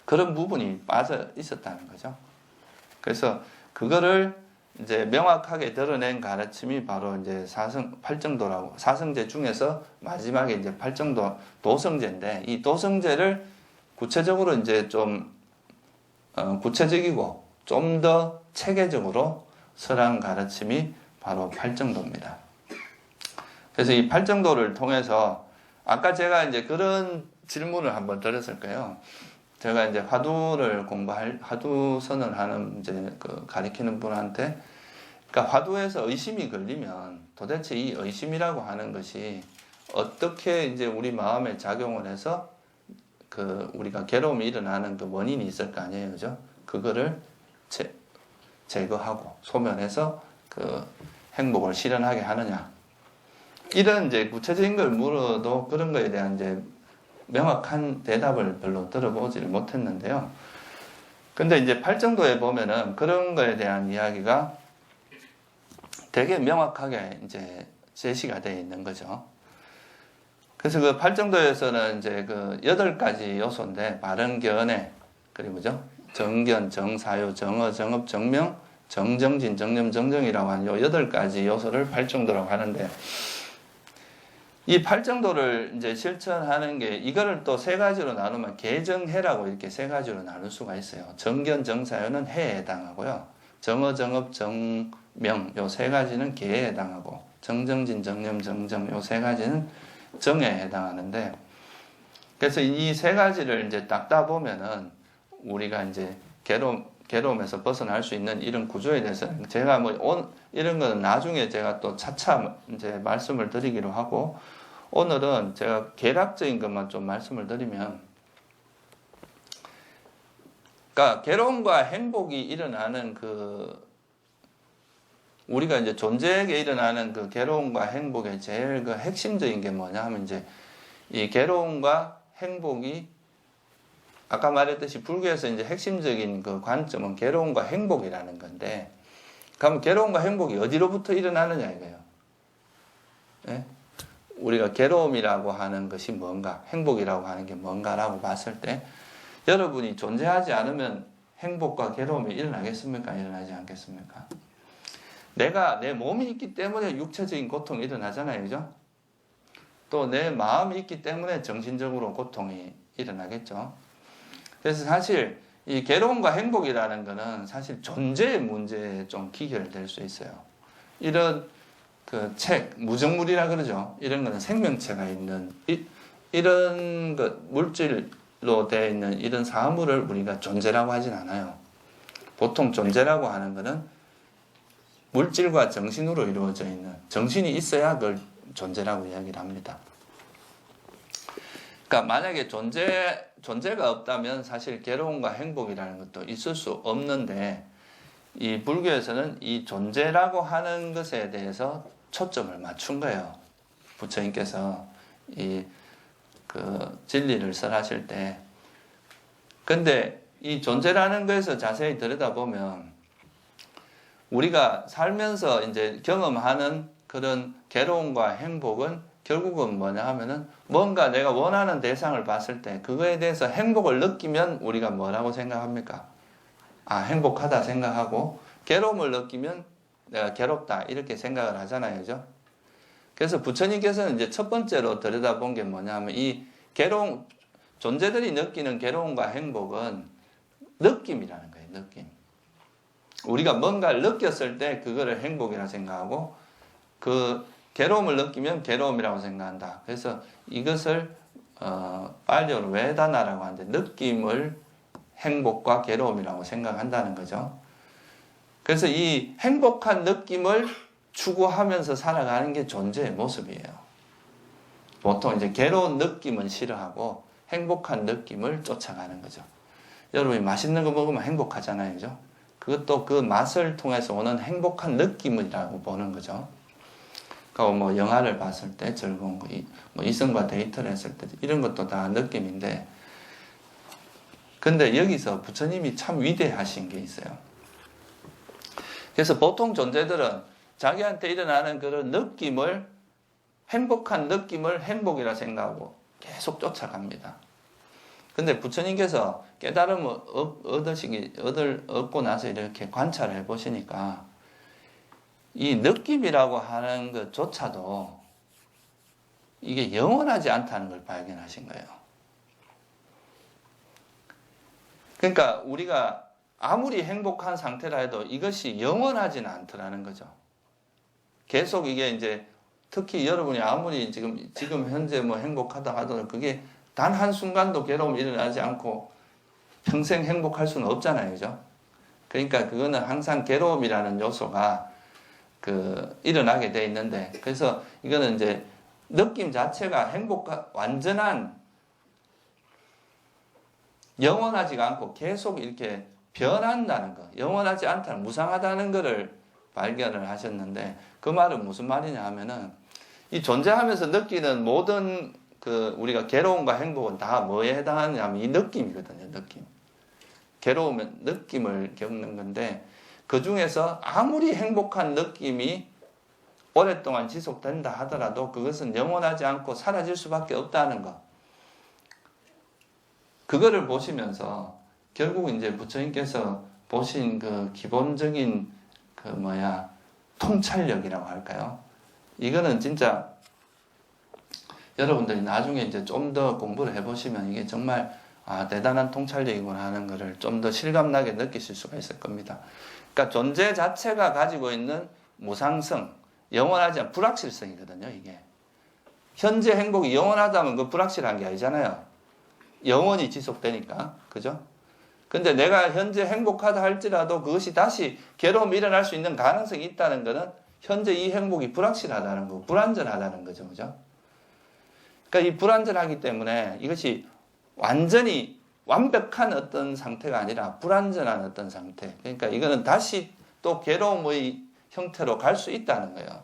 그런 부분이 빠져 있었다는 거죠. 그래서 그거를 이제 명확하게 드러낸 가르침이 바로 이제 팔정도라고, 사성제 중에서 마지막에 이제 팔정도 도성제인데, 이 도성제를 구체적으로 이제 좀 구체적이고 좀 더 체계적으로 설한 가르침이 바로 팔정도입니다. 그래서 이 팔정도를 통해서 아까 제가 이제 그런 질문을 한번 드렸을 거예요. 제가 이제 화두선을 하는 이제 가리키는 분한테, 그러니까 화두에서 의심이 걸리면 도대체 이 의심이라고 하는 것이 어떻게 이제 우리 마음에 작용을 해서 우리가 괴로움이 일어나는 그 원인이 있을 거 아니에요, 그죠? 그거를 제거하고 소멸해서 그 행복을 실현하게 하느냐. 이런 이제 구체적인 걸 물어도 그런 거에 대한 이제 명확한 대답을 별로 들어보지를 못했는데요. 근데 이제 팔정도에 보면은 그런 거에 대한 이야기가 되게 명확하게 이제 제시가 되어 있는 거죠. 그래서 그 팔정도에서는 이제 그 8가지 요소인데, 바른 견해, 그리고 뭐죠? 정견, 정사요, 정어, 정업, 정명, 정정진, 정념, 정정이라고 하는 요 8가지 요소를 팔정도라고 하는데, 이 팔정도를 이제 실천하는 게, 이거를 또 3가지로 나누면 개정해라고 이렇게 3가지로 나눌 수가 있어요. 정견, 정사요는 해에 해당하고요. 정어, 정업, 정명 요 3가지는 개에 해당하고, 정정진, 정념, 정정 요 3가지는 정에 해당하는데, 그래서 이 3가지를 이제 닦다 보면은 우리가 이제 괴로움에서 벗어날 수 있는 이런 구조에 대해서는 제가 이런 거는 나중에 제가 또 차차 이제 말씀을 드리기로 하고, 오늘은 제가 개략적인 것만 좀 말씀을 드리면, 그러니까 괴로움과 행복이 일어나는 우리가 이제 존재에게 일어나는 그 괴로움과 행복의 제일 그 핵심적인 게 뭐냐 하면, 이제 이 괴로움과 행복이 아까 말했듯이 불교에서 이제 핵심적인 그 관점은 괴로움과 행복이라는 건데, 그럼 괴로움과 행복이 어디로부터 일어나느냐 이거예요. 네? 우리가 괴로움이라고 하는 것이 뭔가, 행복이라고 하는 게 뭔가라고 봤을 때, 여러분이 존재하지 않으면 행복과 괴로움이 일어나겠습니까? 일어나지 않겠습니까? 내 몸이 있기 때문에 육체적인 고통이 일어나잖아요, 그죠? 또 내 마음이 있기 때문에 정신적으로 고통이 일어나겠죠. 그래서 사실 이 괴로움과 행복이라는 것은 사실 존재의 문제에 좀 귀결될 수 있어요. 이런 그 무정물이라 그러죠. 이런 거는 생명체가 있는, 이런 것, 물질로 되어 있는 이런 사물을 우리가 존재라고 하진 않아요. 보통 존재라고 하는 거는 물질과 정신으로 이루어져 있는, 정신이 있어야 그걸 존재라고 이야기를 합니다. 그러니까 만약에 존재가 없다면 사실 괴로움과 행복이라는 것도 있을 수 없는데, 이 불교에서는 이 존재라고 하는 것에 대해서 초점을 맞춘 거예요. 부처님께서 진리를 설하실 때. 근데 이 존재라는 것에서 자세히 들여다보면 우리가 살면서 이제 경험하는 그런 괴로움과 행복은 결국은 뭐냐 하면은, 뭔가 내가 원하는 대상을 봤을 때 그거에 대해서 행복을 느끼면 우리가 뭐라고 생각합니까? 행복하다 생각하고, 괴로움을 느끼면 내가 괴롭다 이렇게 생각을 하잖아요, 그죠? 그래서 부처님께서는 이제 첫 번째로 들여다본 게 뭐냐 하면, 이 존재들이 느끼는 괴로움과 행복은 느낌이라는 거예요, 느낌. 우리가 뭔가를 느꼈을 때 그거를 행복이라 생각하고, 그 괴로움을 느끼면 괴로움이라고 생각한다. 그래서 이것을 빨리어로 웨다나라고 하는데, 느낌을 행복과 괴로움이라고 생각한다는 거죠. 그래서 이 행복한 느낌을 추구하면서 살아가는 게 존재의 모습이에요. 보통 이제 괴로운 느낌은 싫어하고 행복한 느낌을 쫓아가는 거죠. 여러분이 맛있는 거 먹으면 행복하잖아요, 그죠? 그것도 그 맛을 통해서 오는 행복한 느낌이라고 보는 거죠. 그러니까 뭐 영화를 봤을 때 즐거운 거, 뭐 이성과 데이트를 했을 때 이런 것도 다 느낌인데, 근데 여기서 부처님이 참 위대하신 게 있어요. 그래서 보통 존재들은 자기한테 일어나는 그런 느낌을, 행복한 느낌을 행복이라 생각하고 계속 쫓아갑니다. 근데 부처님께서 깨달음을 얻고 나서 이렇게 관찰해 보시니까 이 느낌이라고 하는 것조차도 이게 영원하지 않다는 걸 발견하신 거예요. 그러니까 우리가 아무리 행복한 상태라 해도 이것이 영원하지는 않더라는 거죠. 계속 이게 이제 특히 여러분이 아무리 지금 현재 뭐 행복하다 하더라도 그게 단 한순간도 괴로움이 일어나지 않고 평생 행복할 수는 없잖아요. 그죠? 그러니까 그거는 항상 괴로움이라는 요소가 일어나게 돼 있는데, 그래서 이거는 이제 느낌 자체가 완전한 영원하지가 않고 계속 이렇게 변한다는 거, 영원하지 않다는, 무상하다는 것을 발견을 하셨는데, 그 말은 무슨 말이냐 하면은 이 존재하면서 느끼는 모든 우리가 괴로움과 행복은 다 뭐에 해당하느냐 하면 이 느낌이거든요. 느낌. 괴로우면 느낌을 겪는 건데, 그 중에서 아무리 행복한 느낌이 오랫동안 지속된다 하더라도 그것은 영원하지 않고 사라질 수밖에 없다는 것. 그거를 보시면서 결국 이제 부처님께서 보신 그 기본적인 통찰력이라고 할까요? 이거는 진짜 여러분들이 나중에 이제 좀 더 공부를 해보시면 이게 정말 대단한 통찰력이구나 하는 것을 좀 더 실감나게 느끼실 수가 있을 겁니다. 그러니까 존재 자체가 가지고 있는 무상성, 영원하지 않은 불확실성이거든요. 이게 현재 행복이 영원하다면 그 불확실한 게 아니잖아요. 영원히 지속되니까, 그죠? 근데 내가 현재 행복하다 할지라도 그것이 다시 괴로움이 일어날 수 있는 가능성이 있다는 것은 현재 이 행복이 불확실하다는 거, 불안전하다는 거죠, 그죠? 그러니까 이 불안전하기 때문에 이것이 완전히 완벽한 어떤 상태가 아니라 불안전한 어떤 상태. 그러니까 이거는 다시 또 괴로움의 형태로 갈 수 있다는 거예요.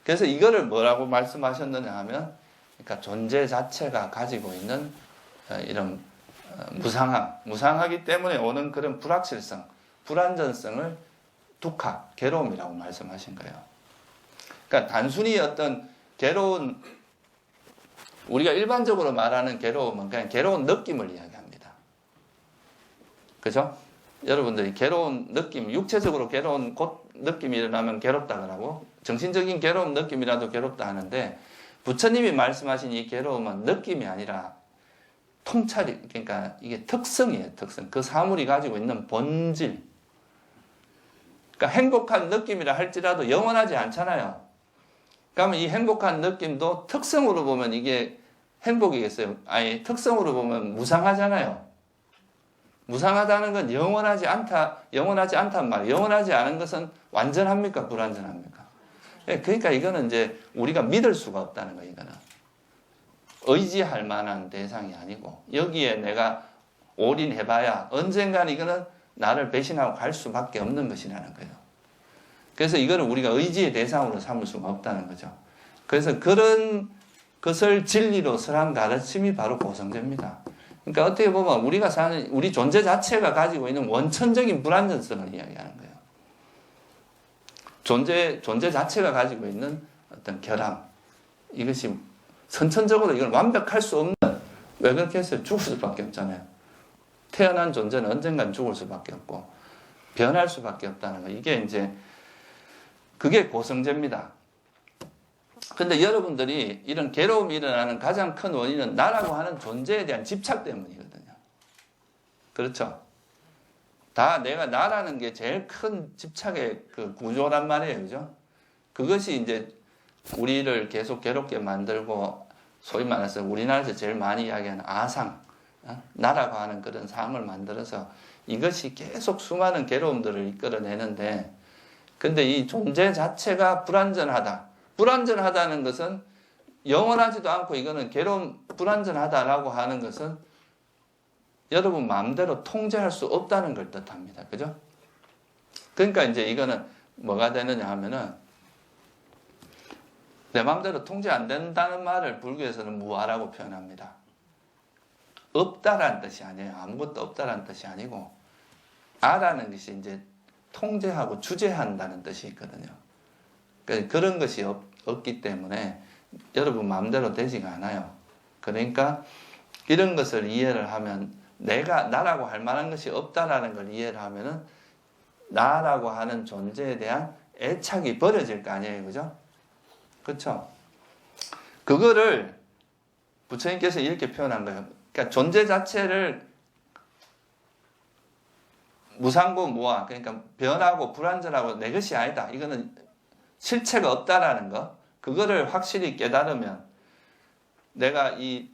그래서 이거를 뭐라고 말씀하셨느냐 하면, 그러니까 존재 자체가 가지고 있는 이런 무상하기 때문에 오는 그런 불확실성, 불안전성을 두카, 괴로움이라고 말씀하신 거예요. 그러니까 단순히 어떤 괴로운, 우리가 일반적으로 말하는 괴로움은 그냥 괴로운 느낌을 이야기합니다. 그죠? 여러분들이 괴로운 느낌, 육체적으로 괴로운 느낌이 일어나면 괴롭다 그러고, 정신적인 괴로운 느낌이라도 괴롭다 하는데, 부처님이 말씀하신 이 괴로움은 느낌이 아니라 통찰이, 그러니까 이게 특성이에요, 특성. 그 사물이 가지고 있는 본질. 그러니까 행복한 느낌이라 할지라도 영원하지 않잖아요. 그러면 이 행복한 느낌도 특성으로 보면 이게 행복이겠어요? 아니, 특성으로 보면 무상하잖아요. 무상하다는 건 영원하지 않단 말이에요. 영원하지 않은 것은 완전합니까? 불완전합니까? 그러니까 이거는 이제 우리가 믿을 수가 없다는 거예요, 이거는. 의지할 만한 대상이 아니고, 여기에 내가 올인해봐야 언젠가는 이거는 나를 배신하고 갈 수밖에 없는 것이라는 거예요. 그래서 이거는 우리가 의지의 대상으로 삼을 수가 없다는 거죠. 그래서 그런 것을 진리로 설한 가르침이 바로 고성제입니다. 그러니까 어떻게 보면 우리가 사는, 우리 존재 자체가 가지고 있는 원천적인 불안전성을 이야기하는 거예요. 존재 자체가 가지고 있는 어떤 결함. 이것이 선천적으로 이걸 완벽할 수 없는, 왜 그렇게 했어요? 죽을 수밖에 없잖아요. 태어난 존재는 언젠간 죽을 수밖에 없고, 변할 수밖에 없다는 거. 이게 이제, 그게 고성제입니다. 근데 여러분들이 이런 괴로움이 일어나는 가장 큰 원인은 나라고 하는 존재에 대한 집착 때문이거든요. 그렇죠? 다 내가 나라는 게 제일 큰 집착의 그 구조란 말이에요. 그죠? 그것이 이제 우리를 계속 괴롭게 만들고, 소위 말해서 우리나라에서 제일 많이 이야기하는 아상, 나라고 하는 그런 상을 만들어서 이것이 계속 수많은 괴로움들을 이끌어내는데, 근데 이 존재 자체가 불안전하다는 것은 영원하지도 않고, 이거는 불안전하다라고 하는 것은 여러분 마음대로 통제할 수 없다는 걸 뜻합니다. 그죠? 그러니까 이제 이거는 뭐가 되느냐 하면은, 내 마음대로 통제 안 된다는 말을 불교에서는 무아라고 표현합니다. 없다라는 뜻이 아니에요. 아무것도 없다라는 뜻이 아니고, 아라는 것이 이제 통제하고 주재한다는 뜻이 있거든요. 그러니까 그런 것이 없기 때문에 여러분 마음대로 되지가 않아요. 그러니까 이런 것을 이해를 하면 나라고 할 만한 것이 없다라는 걸 이해를 하면은 나라고 하는 존재에 대한 애착이 버려질 거 아니에요. 그죠? 그렇죠? 그거를 부처님께서 이렇게 표현한 거예요. 그러니까 존재 자체를 무상고 무아, 그러니까 변하고 불완전하고 내 것이 아니다. 이거는 실체가 없다라는 거. 그거를 확실히 깨달으면 내가 이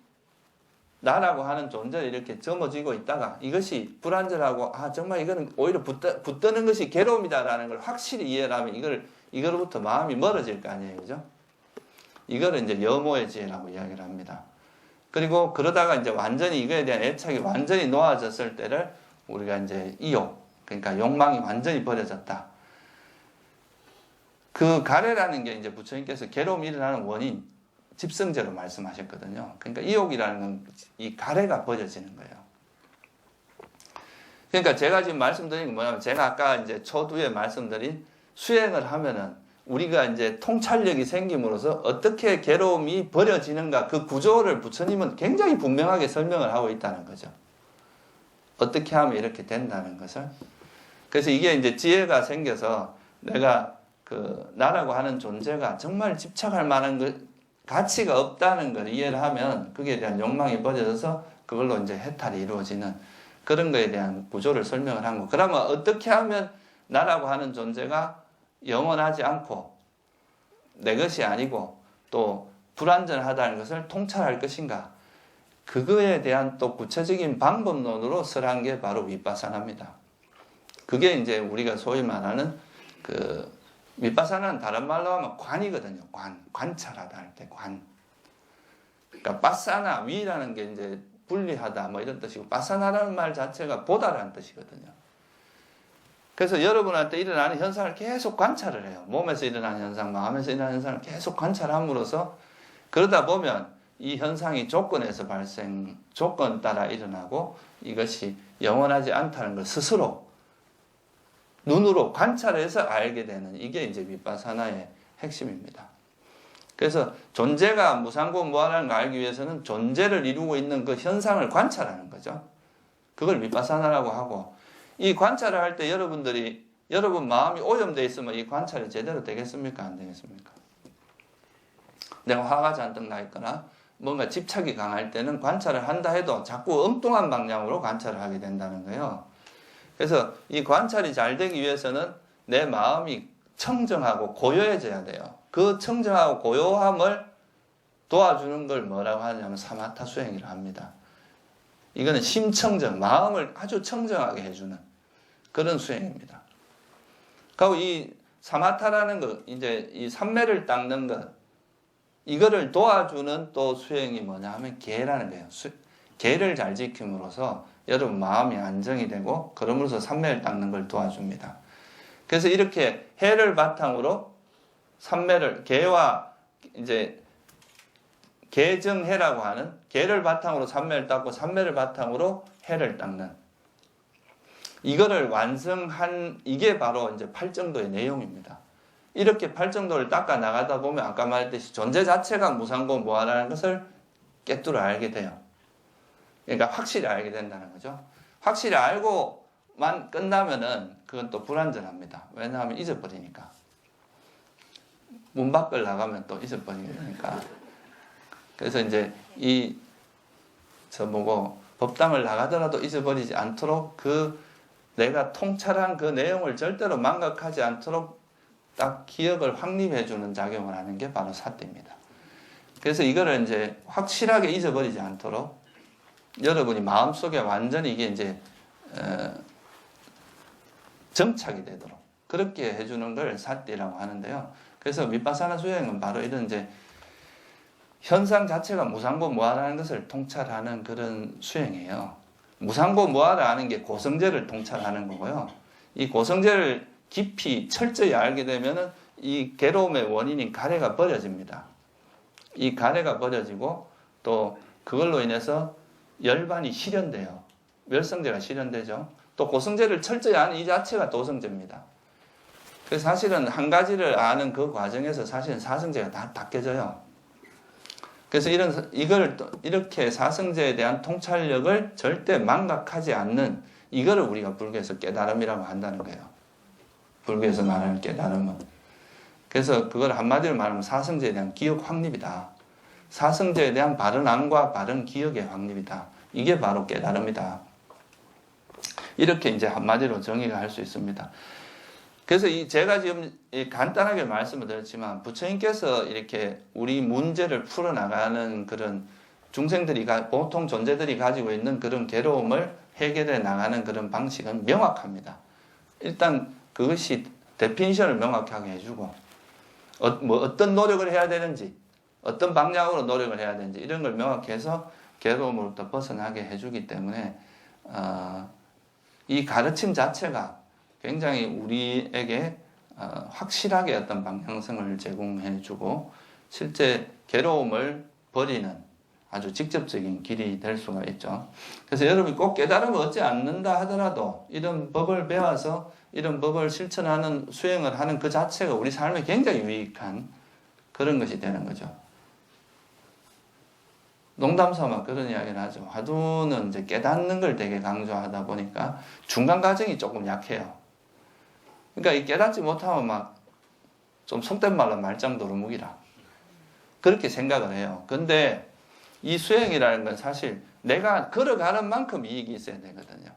나라고 하는 존재를 이렇게 점어지고 있다가 이것이 불완전하고 정말 이거는 오히려 붙드는 것이 괴로움이다라는 걸 확실히 이해를 하면 이거로부터 마음이 멀어질 거 아니에요. 그죠? 이거를 이제 여모의 지혜라고 이야기를 합니다. 그리고 그러다가 이제 완전히 이거에 대한 애착이 완전히 놓아졌을 때를 우리가 이제 이욕, 그러니까 욕망이 완전히 버려졌다. 그 가래라는 게 이제 부처님께서 괴로움이 일어나는 원인, 집성제로 말씀하셨거든요. 그러니까 이욕이라는 건 이 가래가 버려지는 거예요. 그러니까 제가 지금 말씀드린 건 뭐냐면 제가 아까 이제 초두에 말씀드린 수행을 하면은 우리가 이제 통찰력이 생김으로써 어떻게 괴로움이 버려지는가 그 구조를 부처님은 굉장히 분명하게 설명을 하고 있다는 거죠. 어떻게 하면 이렇게 된다는 것을. 그래서 이게 이제 지혜가 생겨서 내가 나라고 하는 존재가 정말 집착할 만한 가치가 없다는 걸 이해를 하면 거기에 대한 욕망이 버려져서 그걸로 이제 해탈이 이루어지는 그런 거에 대한 구조를 설명을 한 거. 그러면 어떻게 하면 나라고 하는 존재가 영원하지 않고 내 것이 아니고 또 불완전하다는 것을 통찰할 것인가? 그거에 대한 또 구체적인 방법론으로 설한 게 바로 위파사나입니다. 그게 이제 우리가 소위 말하는 위파사나는 다른 말로 하면 관이거든요. 관찰하다 할 때 관. 그러니까 빠사나 위라는 게 이제 분리하다 뭐 이런 뜻이고 빠사나라는 말 자체가 보다라는 뜻이거든요. 그래서 여러분한테 일어나는 현상을 계속 관찰을 해요. 몸에서 일어나는 현상, 마음에서 일어나는 현상을 계속 관찰함으로써 그러다 보면 이 현상이 조건에서 조건 따라 일어나고 이것이 영원하지 않다는 걸 스스로 눈으로 관찰해서 알게 되는 이게 이제 위파사나의 핵심입니다. 그래서 존재가 무상고 무아라는 걸 알기 위해서는 존재를 이루고 있는 그 현상을 관찰하는 거죠. 그걸 위파사나라고 하고 이 관찰을 할 때 여러분 마음이 오염되어 있으면 이 관찰이 제대로 되겠습니까? 안 되겠습니까? 내가 화가 잔뜩 나 있거나 뭔가 집착이 강할 때는 관찰을 한다 해도 자꾸 엉뚱한 방향으로 관찰을 하게 된다는 거예요. 그래서 이 관찰이 잘 되기 위해서는 내 마음이 청정하고 고요해져야 돼요. 그 청정하고 고요함을 도와주는 걸 뭐라고 하냐면 사마타 수행이라고 합니다. 이거는 심청정, 마음을 아주 청정하게 해주는 그런 수행입니다. 그리고 이 사마타라는 것, 이제 이 삼매를 닦는 것, 이거를 도와주는 또 수행이 뭐냐 하면 계라는 거예요. 계를 잘 지킴으로써 여러분 마음이 안정이 되고 그러면서 삼매를 닦는 걸 도와줍니다. 그래서 이렇게 해를 바탕으로 계와 이제 계정해라고 하는 계를 바탕으로 삼매를 닦고 삼매를 바탕으로 해를 닦는 이거를 완성한 이게 바로 이제 팔정도의 내용입니다. 이렇게 팔정도를 닦아 나가다 보면 아까 말했듯이 존재 자체가 무상고 무아라는 것을 깨뚫어 알게 돼요. 그러니까 확실히 알게 된다는 거죠. 확실히 알고만 끝나면은 그건 또 불완전합니다. 왜냐하면 잊어버리니까. 문 밖을 나가면 또 잊어버리니까. 그래서 이제 법당을 나가더라도 잊어버리지 않도록 내가 통찰한 그 내용을 절대로 망각하지 않도록 딱 기억을 확립해주는 작용을 하는 게 바로 사띠입니다. 그래서 이거를 이제 확실하게 잊어버리지 않도록 여러분이 마음속에 완전히 이게 이제 정착이 되도록 그렇게 해주는 걸 사띠라고 하는데요. 그래서 위파사나 수행은 바로 이런 이제 현상 자체가 무상고 무아라는 것을 통찰하는 그런 수행이에요. 무상고 무아라는 게 고성제를 통찰하는 거고요. 이 고성제를 깊이 철저히 알게 되면은 이 괴로움의 원인인 가래가 버려집니다. 이 가래가 버려지고 또 그걸로 인해서 열반이 실현돼요. 멸성제가 실현되죠. 또 고성제를 철저히 아는 이 자체가 도성제입니다. 그래서 사실은 한 가지를 아는 그 과정에서 사실은 사성제가 다 깨져요. 그래서 이걸 이렇게 사성제에 대한 통찰력을 절대 망각하지 않는 이거를 우리가 불교에서 깨달음이라고 한다는 거예요. 불교에서 말하는 깨달음은. 그래서 그걸 한마디로 말하면 사성제에 대한 기억 확립이다. 사성제에 대한 바른 암과 바른 기억의 확립이다. 이게 바로 깨달음이다. 이렇게 이제 한마디로 정의가 할 수 있습니다. 그래서 제가 지금 간단하게 말씀을 드렸지만 부처님께서 이렇게 우리 문제를 풀어나가는 그런 중생들이 보통 존재들이 가지고 있는 그런 괴로움을 해결해 나가는 그런 방식은 명확합니다. 일단 그것이 데피니션을 명확하게 해주고 어떤 노력을 해야 되는지 어떤 방향으로 노력을 해야 되는지 이런 걸 명확히 해서 괴로움으로부터 벗어나게 해주기 때문에 이 가르침 자체가 굉장히 우리에게 확실하게 어떤 방향성을 제공해주고 실제 괴로움을 버리는 아주 직접적인 길이 될 수가 있죠. 그래서 여러분이 꼭 깨달음을 얻지 않는다 하더라도 이런 법을 배워서 이런 법을 실천하는 수행을 하는 그 자체가 우리 삶에 굉장히 유익한 그런 것이 되는 거죠. 농담삼아 그런 이야기를 하죠. 화두는 이제 깨닫는 걸 되게 강조하다 보니까 중간 과정이 조금 약해요. 그러니까 이 깨닫지 못하면 막 좀 속된 말로 말짱도루묵이라 그렇게 생각을 해요. 근데 이 수행이라는 건 사실 내가 걸어가는 만큼 이익이 있어야 되거든요.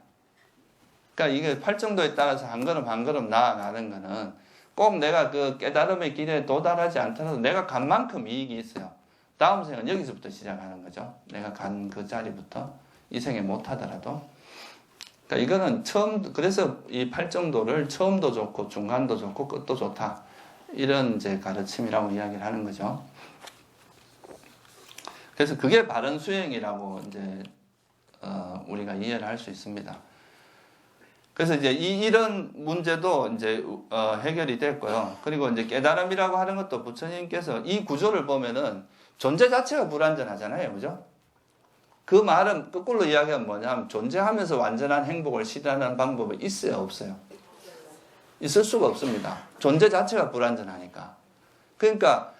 그러니까 이게 팔정도에 따라서 한 걸음 한 걸음 나아가는 거는 꼭 내가 그 깨달음의 길에 도달하지 않더라도 내가 간 만큼 이익이 있어요. 다음 생은 여기서부터 시작하는 거죠. 내가 간 그 자리부터 이 생에 못하더라도. 그러니까 이거는 그래서 이 팔정도를 처음도 좋고 중간도 좋고 끝도 좋다. 이런 이제 가르침이라고 이야기를 하는 거죠. 그래서 그게 바른 수행이라고 이제 우리가 이해를 할 수 있습니다. 그래서 이제 이런 문제도 이제 해결이 됐고요. 그리고 이제 깨달음이라고 하는 것도 부처님께서 이 구조를 보면은 존재 자체가 불완전하잖아요, 그죠? 그 말은 거꾸로 이야기하면 뭐냐면 존재하면서 완전한 행복을 실현하는 방법이 있어요, 없어요? 있을 수가 없습니다. 존재 자체가 불완전하니까. 그러니까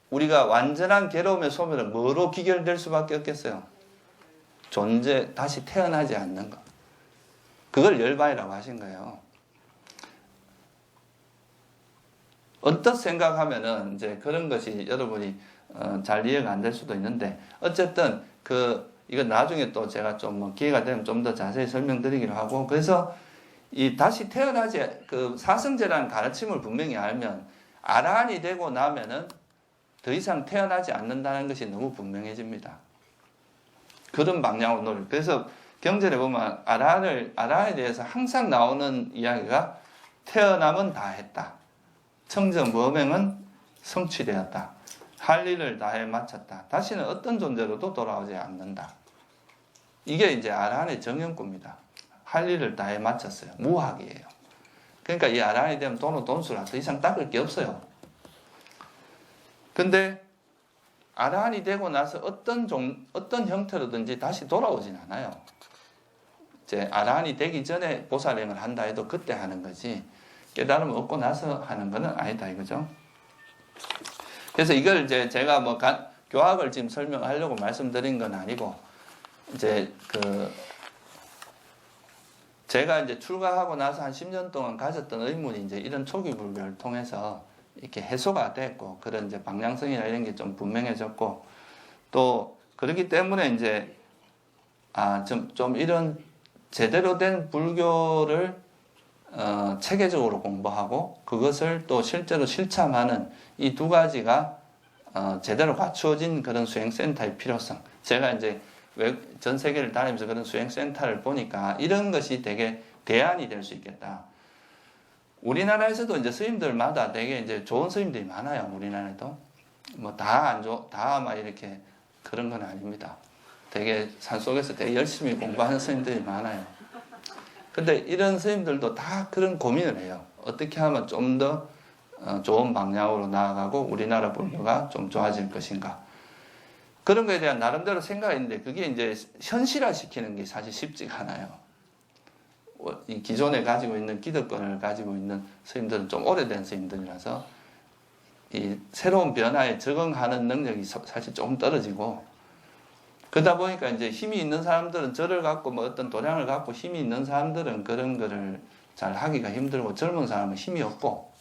우리가 완전한 괴로움의 소멸은 뭐로 귀결될 수밖에 없겠어요? 다시 태어나지 않는 것. 그걸 열반이라고 하신 거예요. 언뜻 생각하면은 이제 그런 것이 여러분이 잘 이해가 안 될 수도 있는데 어쨌든 이건 나중에 또 제가 좀 기회가 되면 좀 더 자세히 설명드리기로 하고 그래서 이 다시 태어나지 그 사성제라는 가르침을 분명히 알면 아라한이 되고 나면은 더 이상 태어나지 않는다는 것이 너무 분명해집니다. 그런 방향으로 노력. 그래서 경전에 보면 아라한에 대해서 항상 나오는 이야기가 태어남은 다 했다. 청정무명은 성취되었다. 할 일을 다해 마쳤다. 다시는 어떤 존재로도 돌아오지 않는다. 이게 이제 아라한의 정연구입니다. 할 일을 다해 마쳤어요. 무학이에요. 그러니까 이 아라한이 되면 돈은 돈수라 더 이상 닦을 게 없어요. 근데 아라한이 되고 나서 어떤 형태로든지 다시 돌아오진 않아요. 이제 아라한이 되기 전에 보살행을 한다 해도 그때 하는 거지 깨달음을 얻고 나서 하는 거는 아니다 이거죠. 그래서 이걸 이제 제가 뭐 교학을 지금 설명하려고 말씀드린 건 아니고 이제 제가 이제 출가하고 나서 한 10년 동안 가졌던 의문이 이제 이런 초기 불교를 통해서 이렇게 해소가 됐고 그런 이제 방향성이나 이런 게 좀 분명해졌고 또 그렇기 때문에 이제 좀 이런 제대로 된 불교를 체계적으로 공부하고 그것을 또 실제로 실참하는 이 두 가지가 제대로 갖추어진 그런 수행센터의 필요성. 제가 이제 전 세계를 다니면서 그런 수행센터를 보니까 이런 것이 되게 대안이 될 수 있겠다. 우리나라에서도 이제 스님들마다 되게 이제 좋은 스님들이 많아요. 우리나라에도. 뭐 다 막 이렇게 그런 건 아닙니다. 되게 산속에서 되게 열심히 공부하는 스님들이 많아요. 근데 이런 스님들도 다 그런 고민을 해요. 어떻게 하면 좀 더 좋은 방향으로 나아가고 우리나라 불교가 좀 좋아질 것인가. 그런 거에 대한 나름대로 생각이 있는데 그게 이제 현실화 시키는 게 사실 쉽지가 않아요. 이 기존에 가지고 있는 기득권을 가지고 있는 스님들은 좀 오래된 스님들이라서 이 새로운 변화에 적응하는 능력이 사실 조금 떨어지고, 그러다 보니까 이제 힘이 있는 사람들은 절을 갖고 뭐 어떤 도량을 갖고 힘이 있는 사람들은 그런 거를 잘 하기가 힘들고, 젊은 사람은 힘이 없고,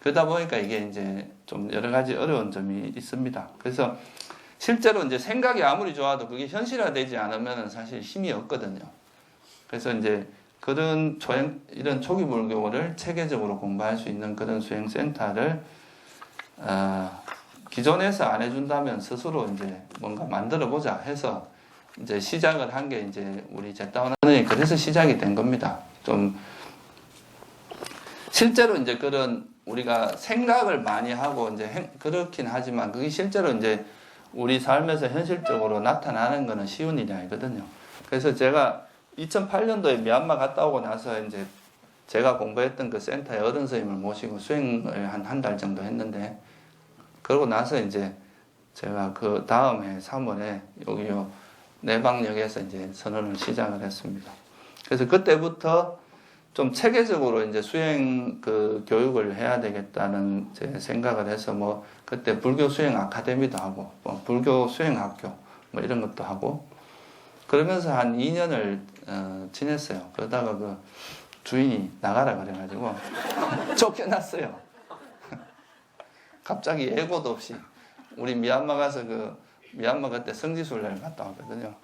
그러다 보니까 이게 이제 좀 여러 가지 어려운 점이 있습니다. 그래서 실제로 이제 생각이 아무리 좋아도 그게 현실화되지 않으면 사실 힘이 없거든요. 그래서 이제 그런 이런 초기 불교를 체계적으로 공부할 수 있는 그런 수행센터를 기존에서 안 해준다면 스스로 이제 뭔가 만들어 보자 해서 이제 시작을 한 게 이제 우리 제타원원이 그래서 시작이 된 겁니다. 좀 실제로 이제 그런 우리가 생각을 많이 하고 이제 그렇긴 하지만 그게 실제로 이제 우리 삶에서 현실적으로 나타나는 거는 쉬운 일이 아니거든요. 그래서 제가 2008년도에 미얀마 갔다 오고 나서 이제 제가 공부했던 그 센터에 어른 선생님을 모시고 수행을 한 달 정도 했는데, 그러고 나서 이제 제가 그 다음 해 3월에 여기요 내방역에서 이제 선언을 시작을 했습니다. 그래서 그때부터 좀 체계적으로 이제 수행 그 교육을 해야 되겠다는 제 생각을 해서 뭐 그때 불교 수행 아카데미도 하고 뭐 불교 수행 학교 뭐 이런 것도 하고 그러면서 한 2년을 지냈어요. 그러다가 그 주인이 나가라 그래가지고 쫓겨났어요. 갑자기 예고도 없이. 우리 미얀마 가서 미얀마 그때 성지순례를 갔다 왔거든요.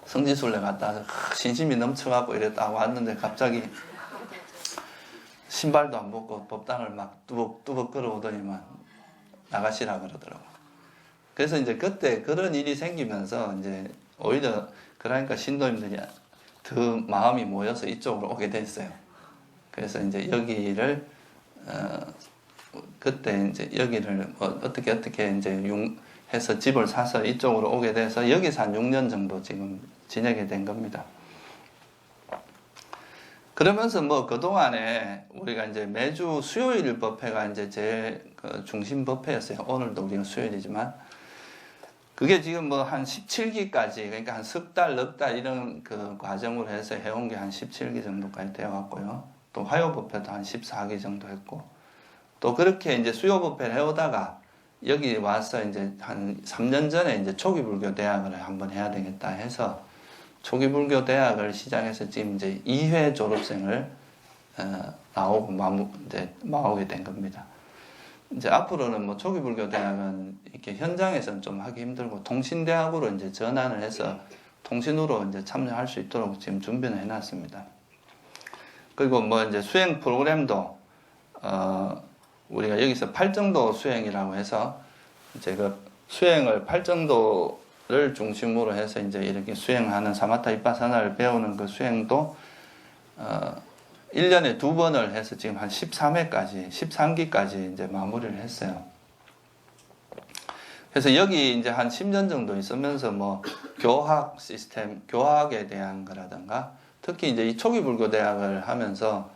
성지순례 갔다 와서 신심이 넘쳐갖고 이랬다 왔는데 갑자기 신발도 안 벗고 법당을 막 뚜벅뚜벅 걸어오더니만 나가시라 그러더라고. 그래서 이제 그때 그런 일이 생기면서 이제 오히려 그러니까 신도님들이 더 마음이 모여서 이쪽으로 오게 됐어요. 그래서 이제 여기를 그때 이제 여기를 어떻게 이제 해서 집을 사서 이쪽으로 오게 돼서 여기서 한 6년 정도 지금 지내게 된 겁니다. 그러면서 뭐 그동안에 우리가 이제 매주 수요일 법회가 이제 제 그 중심 법회였어요. 오늘도 우리가 수요일이지만 그게 지금 뭐 한 17기까지, 그러니까 한 석 달, 넉 달 이런 그 과정으로 해서 해온 게 한 17기 정도까지 되어 왔고요. 또 화요 법회도 한 14기 정도 했고, 또 그렇게 이제 수요 법회를 해오다가 여기 와서 이제 한 3년 전에 이제 초기 불교 대학을 한번 해야 되겠다 해서 초기 불교 대학을 시작해서 지금 이제 2회 졸업생을 나오게 된 겁니다. 이제 앞으로는 뭐 초기 불교 대학은 이렇게 현장에서는 좀 하기 힘들고 통신대학으로 이제 전환을 해서 통신으로 이제 참여할 수 있도록 지금 준비는 해놨습니다. 그리고 뭐 이제 수행 프로그램도 우리가 여기서 팔정도 수행이라고 해서 이제 그 수행을 팔정도를 중심으로 해서 이제 이렇게 수행하는 사마타 비파사나를 배우는 그 수행도 1년에 2번을 해서 지금 한 13회까지, 13기까지 이제 마무리를 했어요. 그래서 여기 이제 한 10년 정도 있으면서 뭐 교학 시스템, 교학에 대한 거라든가 특히 이제 이 초기 불교 대학을 하면서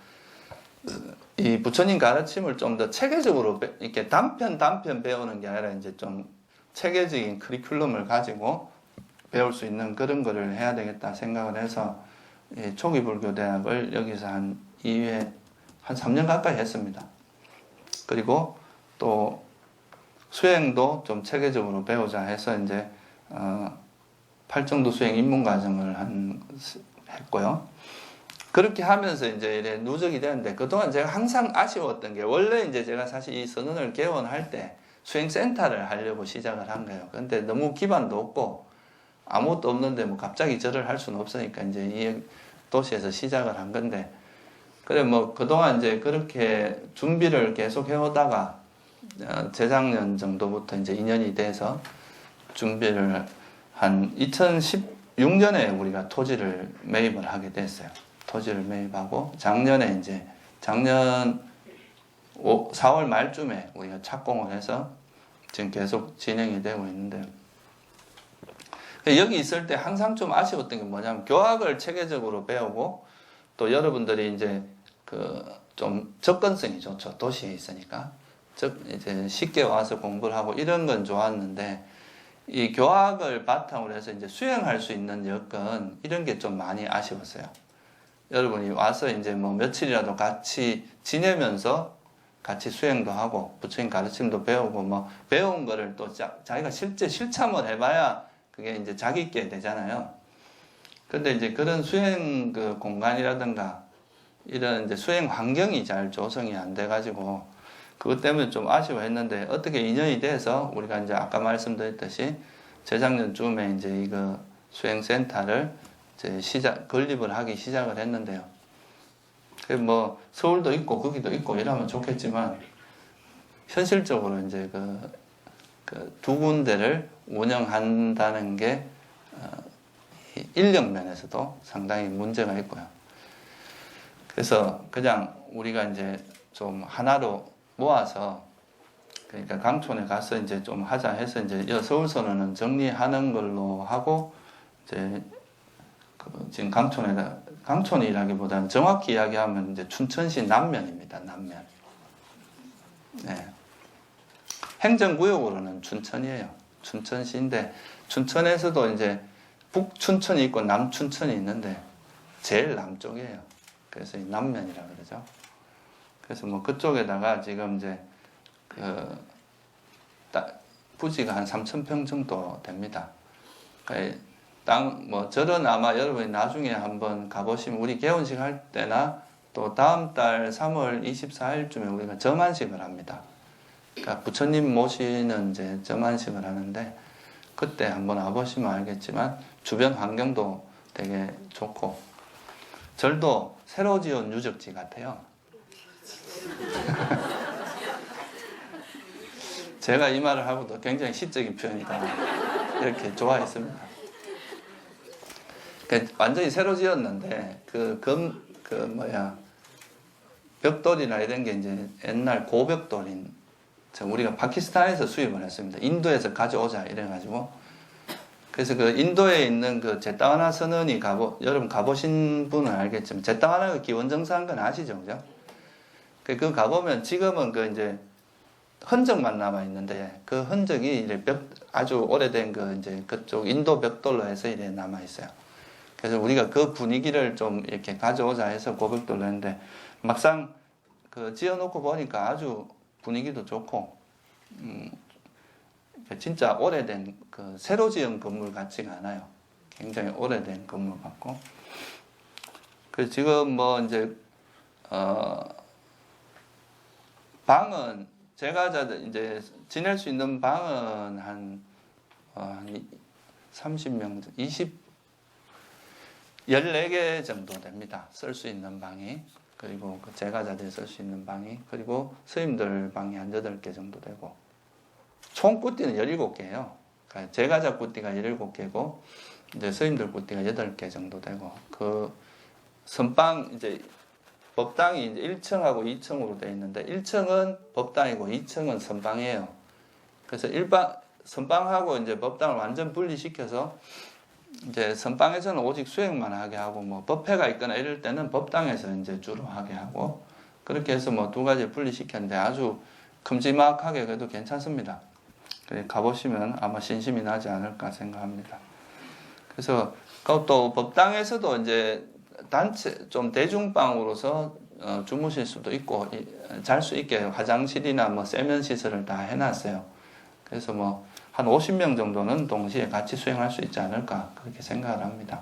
이 부처님 가르침을 좀 더 체계적으로 이렇게 단편 배우는 게 아니라 이제 좀 체계적인 커리큘럼을 가지고 배울 수 있는 그런 거를 해야 되겠다 생각을 해서 이 초기 불교 대학을 여기서 한 2회 한 3년 가까이 했습니다. 그리고 또 수행도 좀 체계적으로 배우자 해서 이제 팔정도 수행 입문 과정을 했고요. 그렇게 하면서 이제 이래 누적이 되는데 그동안 제가 항상 아쉬웠던 게 원래 이제 제가 사실 이 선언을 개원할 때 수행센터를 하려고 시작을 한 거예요. 근데 너무 기반도 없고 아무것도 없는데 뭐 갑자기 절을 할 수는 없으니까 이제 이 도시에서 시작을 한 건데 그래 뭐 그동안 이제 그렇게 준비를 계속 해오다가 재작년 정도부터 이제 2년이 돼서 준비를 한 2016년에 우리가 토지를 매입을 하게 됐어요. 토지를 매입하고 작년 4월 말쯤에 우리가 착공을 해서 지금 계속 진행이 되고 있는데 여기 있을 때 항상 좀 아쉬웠던 게 뭐냐면 교학을 체계적으로 배우고 또 여러분들이 이제 좀 접근성이 좋죠. 도시에 있으니까. 이제 쉽게 와서 공부를 하고 이런 건 좋았는데 이 교학을 바탕으로 해서 이제 수행할 수 있는 여건 이런 게 좀 많이 아쉬웠어요. 여러분이 와서 이제 뭐 며칠이라도 같이 지내면서 같이 수행도 하고 부처님 가르침도 배우고 뭐 배운 거를 또 자기가 실제 실참을 해봐야 그게 이제 자기께 되잖아요. 근데 이제 그런 수행 그 공간이라든가 이런 이제 수행 환경이 잘 조성이 안 돼가지고 그것 때문에 좀 아쉬워했는데 어떻게 인연이 돼서 우리가 이제 아까 말씀드렸듯이 재작년쯤에 이제 이거 수행센터를 이제 건립을 하기 시작을 했는데요. 뭐 서울도 있고 거기도 있고 이러면 좋겠지만 현실적으로 이제 그 두 군데를 운영한다는 게 인력 면에서도 상당히 문제가 있고요. 그래서 그냥 우리가 이제 좀 하나로 모아서 그러니까 강촌에 가서 이제 좀 하자 해서 이제 서울선언은 정리하는 걸로 하고 이제 지금 강촌이라기보다는 정확히 이야기하면 이제 춘천시 남면입니다. 남면. 네. 행정구역으로는 춘천이에요. 춘천시인데 춘천에서도 이제 북춘천이 있고 남춘천이 있는데 제일 남쪽이에요. 그래서 이 남면이라고 그러죠. 그래서 뭐 그쪽에다가 지금 이제 부지가 한 3,000평 정도 됩니다. 뭐 절은 아마 여러분이 나중에 한번 가보시면 우리 개원식 할 때나 또 다음 달 3월 24일쯤에 우리가 점안식을 합니다. 그러니까 부처님 모시는 이제 점안식을 하는데 그때 한번 와보시면 알겠지만 주변 환경도 되게 좋고 절도 새로 지은 유적지 같아요. 제가 이 말을 하고도 굉장히 시적인 표현이다 이렇게 좋아했습니다. 그러니까 완전히 새로 지었는데 벽돌이나 이런 게 이제 옛날 고벽돌인 우리가 파키스탄에서 수입을 했습니다. 인도에서 가져오자 이래가지고 그래서 그 인도에 있는 그 제타와나 선원이 여러분 가보신 분은 알겠지만 제타와나가 기원정사한 건 아시죠, 그죠? 그 가보면 지금은 그 이제 흔적만 남아 있는데 그 흔적이 이제 아주 오래된 그 이제 그쪽 인도 벽돌로 해서 이래 남아 있어요. 그래서 우리가 그 분위기를 좀 이렇게 가져오자 해서 고백돌로 했는데 막상 그 지어놓고 보니까 아주 분위기도 좋고 진짜 오래된 그 새로 지은 건물 같지가 않아요. 굉장히 오래된 건물 같고 그래서 지금 뭐 이제 방은 제가 이제 지낼 수 있는 방은 한 30명, 14개 정도 됩니다. 쓸 수 있는 방이. 그리고 제가자들 쓸 수 있는 방이. 그리고 스님들 방이 한 8개 정도 되고. 총 꾸띠는 17개예요. 그러니까 제가자 꾸띠가 17개고, 이제 스님들 꾸띠가 8개 정도 되고, 그 선방, 이제 법당이 이제 1층하고 2층으로 되어 있는데 1층은 법당이고 2층은 선방이에요. 그래서 선방하고 이제 법당을 완전 분리시켜서 이제 선방에서는 오직 수행만 하게 하고 뭐 법회가 있거나 이럴 때는 법당에서 이제 주로 하게 하고 그렇게 해서 뭐 두 가지 분리시켰는데 아주 큼지막하게 그래도 괜찮습니다. 가보시면 아마 신심이 나지 않을까 생각합니다. 그래서 또 법당에서도 이제 단체 좀 대중방으로서 주무실 수도 있고 잘 수 있게 화장실이나 뭐 세면 시설을 다 해놨어요. 그래서 뭐 한 50명 정도는 동시에 같이 수행할 수 있지 않을까 그렇게 생각을 합니다.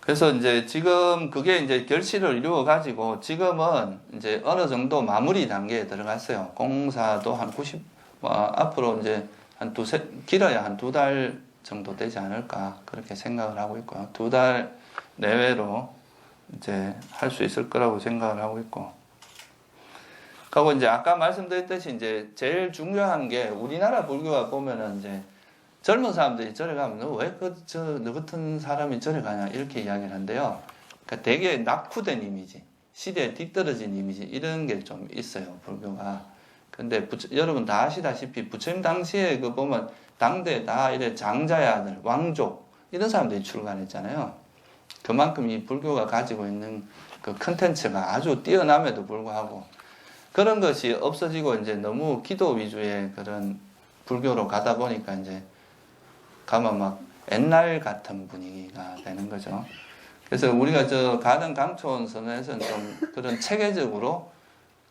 그래서 이제 지금 그게 이제 결실을 이루어 가지고 지금은 이제 어느 정도 마무리 단계에 들어갔어요. 공사도 한 90, 앞으로 이제 길어야 한 2달 정도 되지 않을까 그렇게 생각을 하고 있고요. 2달 내외로 이제 할 수 있을 거라고 생각을 하고 있고. 그리고 이제 아까 말씀드렸듯이 이제 제일 중요한 게 우리나라 불교가 보면은 이제 젊은 사람들이 절에 가면 너 왜 너 같은 사람이 절에 가냐 이렇게 이야기를 한대요. 그러니까 되게 낙후된 이미지, 시대에 뒤떨어진 이미지 이런 게 좀 있어요 불교가. 근데 여러분 다 아시다시피 부처님 당시에 그 보면 당대 다 이래 장자의 아들, 왕족 이런 사람들이 출간했잖아요. 그만큼 이 불교가 가지고 있는 그 컨텐츠가 아주 뛰어남에도 불구하고 그런 것이 없어지고 이제 너무 기도 위주의 그런 불교로 가다 보니까 이제 가면 막 옛날 같은 분위기가 되는 거죠. 그래서 우리가 저 가든 강촌 선언에서는 좀 그런 체계적으로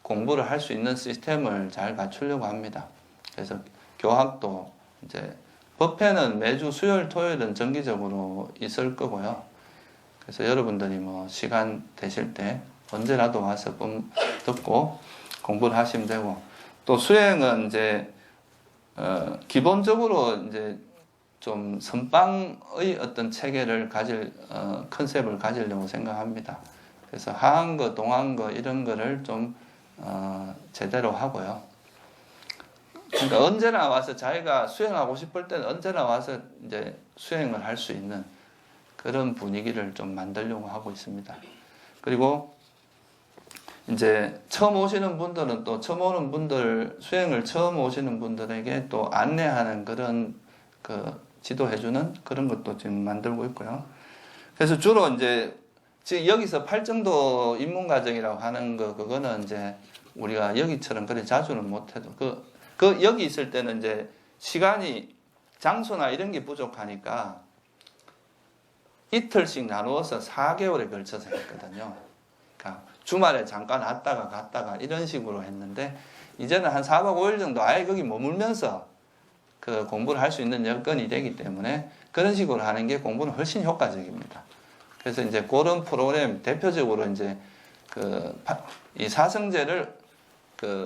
공부를 할 수 있는 시스템을 잘 갖추려고 합니다. 그래서 교학도 이제 법회는 매주 수요일 토요일은 정기적으로 있을 거고요. 그래서 여러분들이 뭐 시간 되실 때 언제라도 와서 듣고 공부를 하시면 되고, 또 수행은 이제 기본적으로 이제 좀 선방의 어떤 체계를 컨셉을 가지려고 생각합니다. 그래서 하한거, 동한거 이런 거를 좀 제대로 하고요. 그러니까 언제나 와서 자기가 수행하고 싶을 때는 언제나 와서 이제 수행을 할 수 있는 그런 분위기를 좀 만들려고 하고 있습니다. 그리고 이제 처음 오시는 분들은 또 처음 오는 분들, 수행을 처음 오시는 분들에게 또 안내하는 그런 지도해주는 그런 것도 지금 만들고 있고요. 그래서 주로 이제 지금 여기서 팔정도 입문과정이라고 하는 그거는 이제 우리가 여기처럼 그래 자주는 못해도 여기 있을 때는 이제 시간이 장소나 이런 게 부족하니까 이틀씩 나누어서 4개월에 걸쳐서 했거든요. 그러니까 주말에 잠깐 왔다가 갔다가 이런 식으로 했는데 이제는 한 4박 5일 정도 아예 거기 머물면서 그 공부를 할 수 있는 여건이 되기 때문에 그런 식으로 하는 게 공부는 훨씬 효과적입니다. 그래서 이제 그런 프로그램 대표적으로 이제 이 사성제를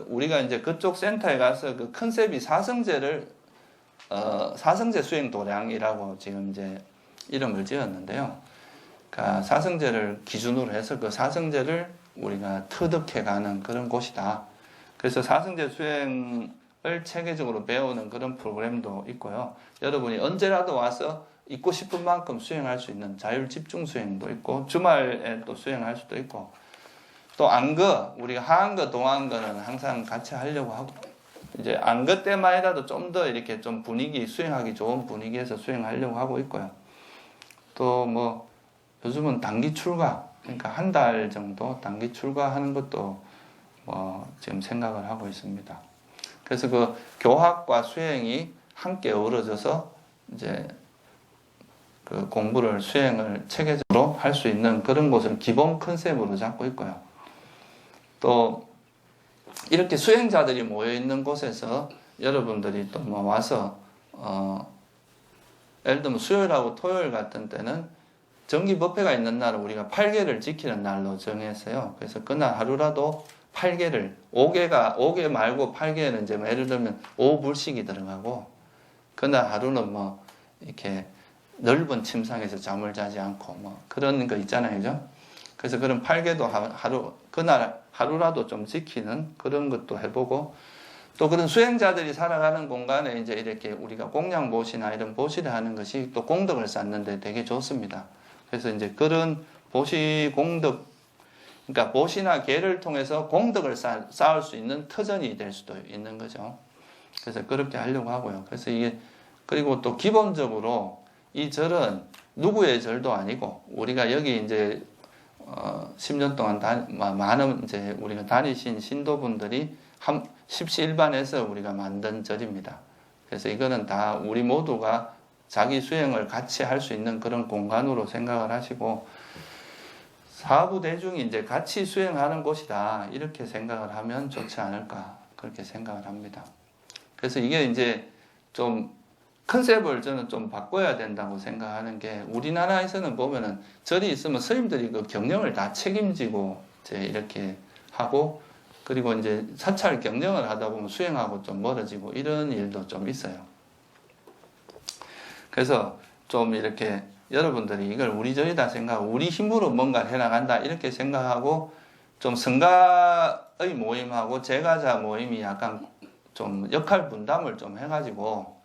우리가 이제 그쪽 센터에 가서 그 컨셉이 사성제 수행 도량이라고 지금 이제 이름을 지었는데요. 그러니까 사성제를 기준으로 해서 그 사성제를 우리가 터득해가는 그런 곳이다. 그래서 사성제 수행을 체계적으로 배우는 그런 프로그램도 있고요. 여러분이 언제라도 와서 있고 싶은 만큼 수행할 수 있는 자율 집중 수행도 있고 주말에 또 수행할 수도 있고, 또 안거, 우리가 하안거, 동안거는 항상 같이 하려고 하고, 이제 안거 때만이라도 좀 더 이렇게 좀 수행하기 좋은 분위기에서 수행하려고 하고 있고요. 또 뭐 요즘은 단기 출가, 그러니까 한 달 정도 단기 출가하는 것도 뭐 지금 생각을 하고 있습니다. 그래서 그 교학과 수행이 함께 어우러져서 이제 그 공부를 수행을 체계적으로 할 수 있는 그런 곳을 기본 컨셉으로 잡고 있고요. 또 이렇게 수행자들이 모여 있는 곳에서 여러분들이 또 뭐 와서 예를 들면 수요일하고 토요일 같은 때는 정기법회가 있는 날은 우리가 8개를 지키는 날로 정했어요. 그래서 그날 하루라도 8개를 5개 말고 8개는 이제 예를 들면 5불씩이 들어가고, 그날 하루는 뭐 이렇게 넓은 침상에서 잠을 자지 않고 뭐 그런 거 있잖아요, 그죠? 그래서 그런 8개도 그날 하루라도 좀 지키는 그런 것도 해보고, 또 그런 수행자들이 살아가는 공간에 이제 이렇게 우리가 공양보시나 이런 보시를 하는 것이 또 공덕을 쌓는데 되게 좋습니다. 그래서 이제 그런 보시 공덕, 그러니까 보시나 계를 통해서 공덕을 쌓을 수 있는 터전이 될 수도 있는 거죠. 그래서 그렇게 하려고 하고요. 그래서 그리고 또 기본적으로 이 절은 누구의 절도 아니고 우리가 여기 이제 10년 동안 많은 이제 우리가 다니신 신도분들이 십시일반해서 우리가 만든 절입니다. 그래서 이거는 다 우리 모두가 자기 수행을 같이 할 수 있는 그런 공간으로 생각을 하시고, 사부대중이 이제 같이 수행하는 곳이다 이렇게 생각을 하면 좋지 않을까 그렇게 생각을 합니다. 그래서 이게 이제 좀 컨셉을 저는 좀 바꿔야 된다고 생각하는 게, 우리나라에서는 보면은 절이 있으면 스님들이 그 경영을 다 책임지고 이제 이렇게 하고, 그리고 이제 사찰 경영을 하다 보면 수행하고 좀 멀어지고 이런 일도 좀 있어요. 그래서 좀 이렇게 여러분들이 이걸 우리 절이다 생각하고 우리 힘으로 뭔가를 해나간다 이렇게 생각하고, 좀 성가의 모임하고 제가자 모임이 약간 좀 역할 분담을 좀 해가지고,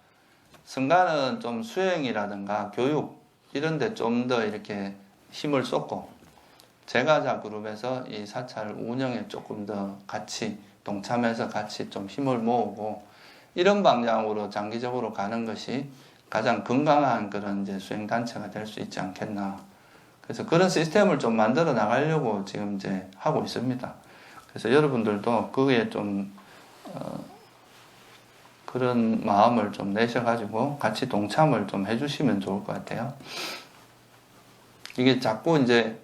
성가는 좀 수행이라든가 교육 이런 데 좀 더 이렇게 힘을 쏟고, 제가자 그룹에서 이 사찰 운영에 조금 더 같이 동참해서 같이 좀 힘을 모으고, 이런 방향으로 장기적으로 가는 것이 가장 건강한 그런 이제 수행단체가 될 수 있지 않겠나. 그래서 그런 시스템을 좀 만들어 나가려고 지금 이제 하고 있습니다. 그래서 여러분들도 그게 좀, 그런 마음을 좀 내셔가지고 같이 동참을 좀 해주시면 좋을 것 같아요. 이게 자꾸 이제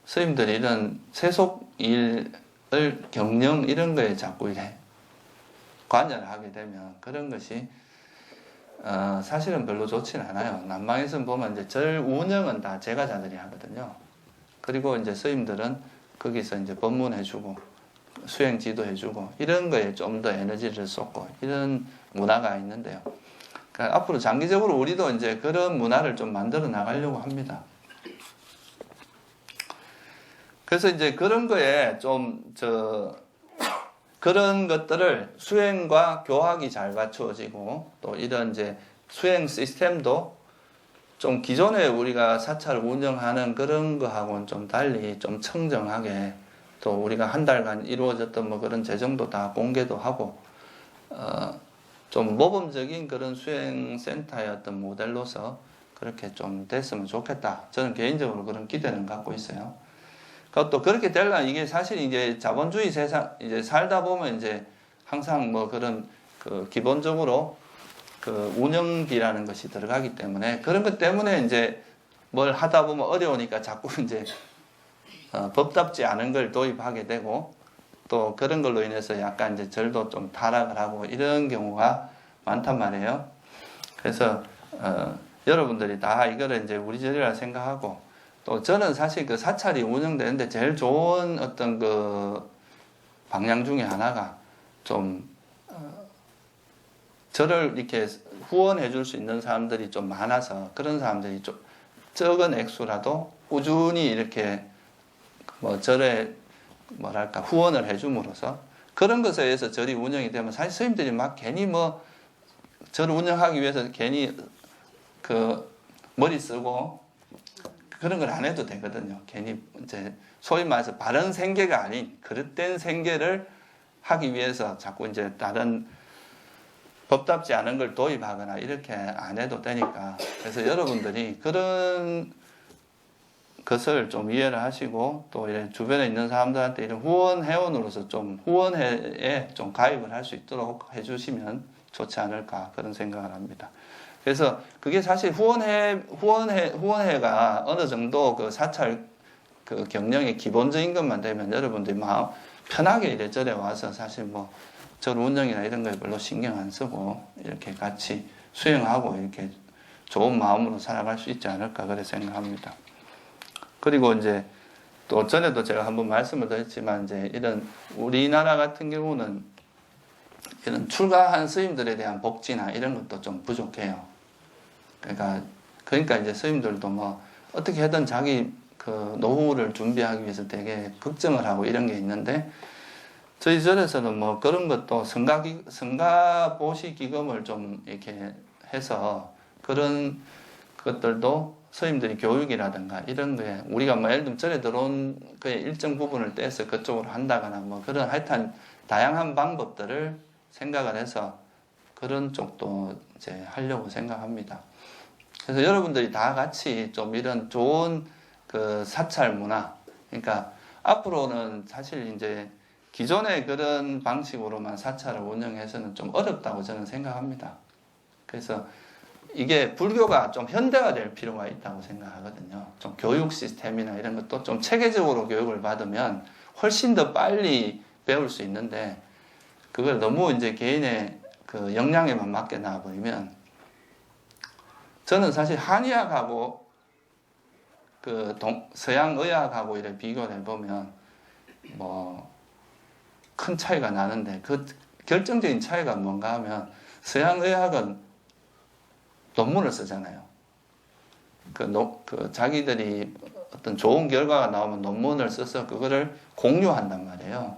스님들이 이런 세속 일을 경영 이런 거에 자꾸 이래 관여를 하게 되면 그런 것이 사실은 별로 좋지는 않아요. 남방에서 보면 이제 절 운영은 다 제가자들이 하거든요. 그리고 이제 스님들은 거기서 이제 법문해주고 수행 지도해주고 이런 거에 좀 더 에너지를 쏟고 이런 문화가 있는데요. 그러니까 앞으로 장기적으로 우리도 이제 그런 문화를 좀 만들어 나가려고 합니다. 그래서 이제 그런 거에 그런 것들을 수행과 교학이 잘 갖추어지고 또 이런 이제 수행 시스템도 좀 기존에 우리가 사찰을 운영하는 그런 거하고는 좀 달리 좀 청정하게 또 우리가 한 달간 이루어졌던 뭐 그런 재정도 다 공개도 하고 좀 모범적인 그런 수행센터의 어떤 모델로서 그렇게 좀 됐으면 좋겠다. 저는 개인적으로 그런 기대는 갖고 있어요. 또 그렇게 되려면 이게 사실 이제 자본주의 세상 이제 살다 보면 이제 항상 뭐 그런 그 기본적으로 그 운영비라는 것이 들어가기 때문에 그런 것 때문에 이제 뭘 하다 보면 어려우니까 자꾸 이제 법답지 않은 걸 도입하게 되고 또 그런 걸로 인해서 약간 이제 절도 좀 타락을 하고 이런 경우가 많단 말이에요. 그래서 여러분들이 다 이거를 이제 우리 절이라 생각하고 또 저는 사실 그 사찰이 운영되는데 제일 좋은 어떤 그 방향 중에 하나가 좀 저를 이렇게 후원해 줄 수 있는 사람들이 좀 많아서 그런 사람들이 좀 적은 액수라도 꾸준히 이렇게 뭐 절에 뭐랄까 후원을 해 줌으로써 그런 것에 의해서 절이 운영이 되면 사실 스님들이 막 괜히 뭐 절을 운영하기 위해서 괜히 그 머리 쓰고 그런 걸 안 해도 되거든요. 괜히 이제 소위 말해서 바른 생계가 아닌 그릇된 생계를 하기 위해서 자꾸 이제 다른 법답지 않은 걸 도입하거나 이렇게 안 해도 되니까 그래서 여러분들이 그런 것을 좀 이해를 하시고 또 이런 주변에 있는 사람들한테 이런 후원 회원으로서 좀 후원회에 좀 가입을 할 수 있도록 해주시면 좋지 않을까 그런 생각을 합니다. 그래서 그게 사실 후원회가 어느 정도 그 사찰 그 경영의 기본적인 것만 되면 여러분들이 마음 편하게 이래저래 와서 사실 뭐 절 운영이나 이런 거에 별로 신경 안 쓰고 이렇게 같이 수행하고 이렇게 좋은 마음으로 살아갈 수 있지 않을까 그렇게 생각합니다. 그리고 이제 또 전에도 제가 한번 말씀을 드렸지만 이제 이런 우리나라 같은 경우는 이런 출가한 스님들에 대한 복지나 이런 것도 좀 부족해요. 그러니까 이제 스님들도 뭐 어떻게 하든 자기 그 노후를 준비하기 위해서 되게 걱정을 하고 이런 게 있는데 저희 절에서는 뭐 그런 것도 성가보시 기금을 좀 이렇게 해서 그런 것들도 스님들이 교육이라든가 이런 거에 우리가 뭐 예를 들면 절에 들어온 그의 일정 부분을 떼서 그쪽으로 한다거나 뭐 그런 하여튼 다양한 방법들을 생각을 해서 그런 쪽도 이제 하려고 생각합니다. 그래서 여러분들이 다 같이 좀 이런 좋은 그 사찰 문화, 그러니까 앞으로는 사실 이제 기존의 그런 방식으로만 사찰을 운영해서는 좀 어렵다고 저는 생각합니다. 그래서 이게 불교가 좀 현대화될 필요가 있다고 생각하거든요. 좀 교육 시스템이나 이런 것도 좀 체계적으로 교육을 받으면 훨씬 더 빨리 배울 수 있는데 그걸 너무 이제 개인의 그 역량에만 맞게 나와버리면 저는 사실 한의학하고 그 서양 의학하고 이렇게 비교를 해보면 뭐 큰 차이가 나는데 그 결정적인 차이가 뭔가 하면 서양 의학은 논문을 쓰잖아요. 그 자기들이 어떤 좋은 결과가 나오면 논문을 써서 그거를 공유한단 말이에요.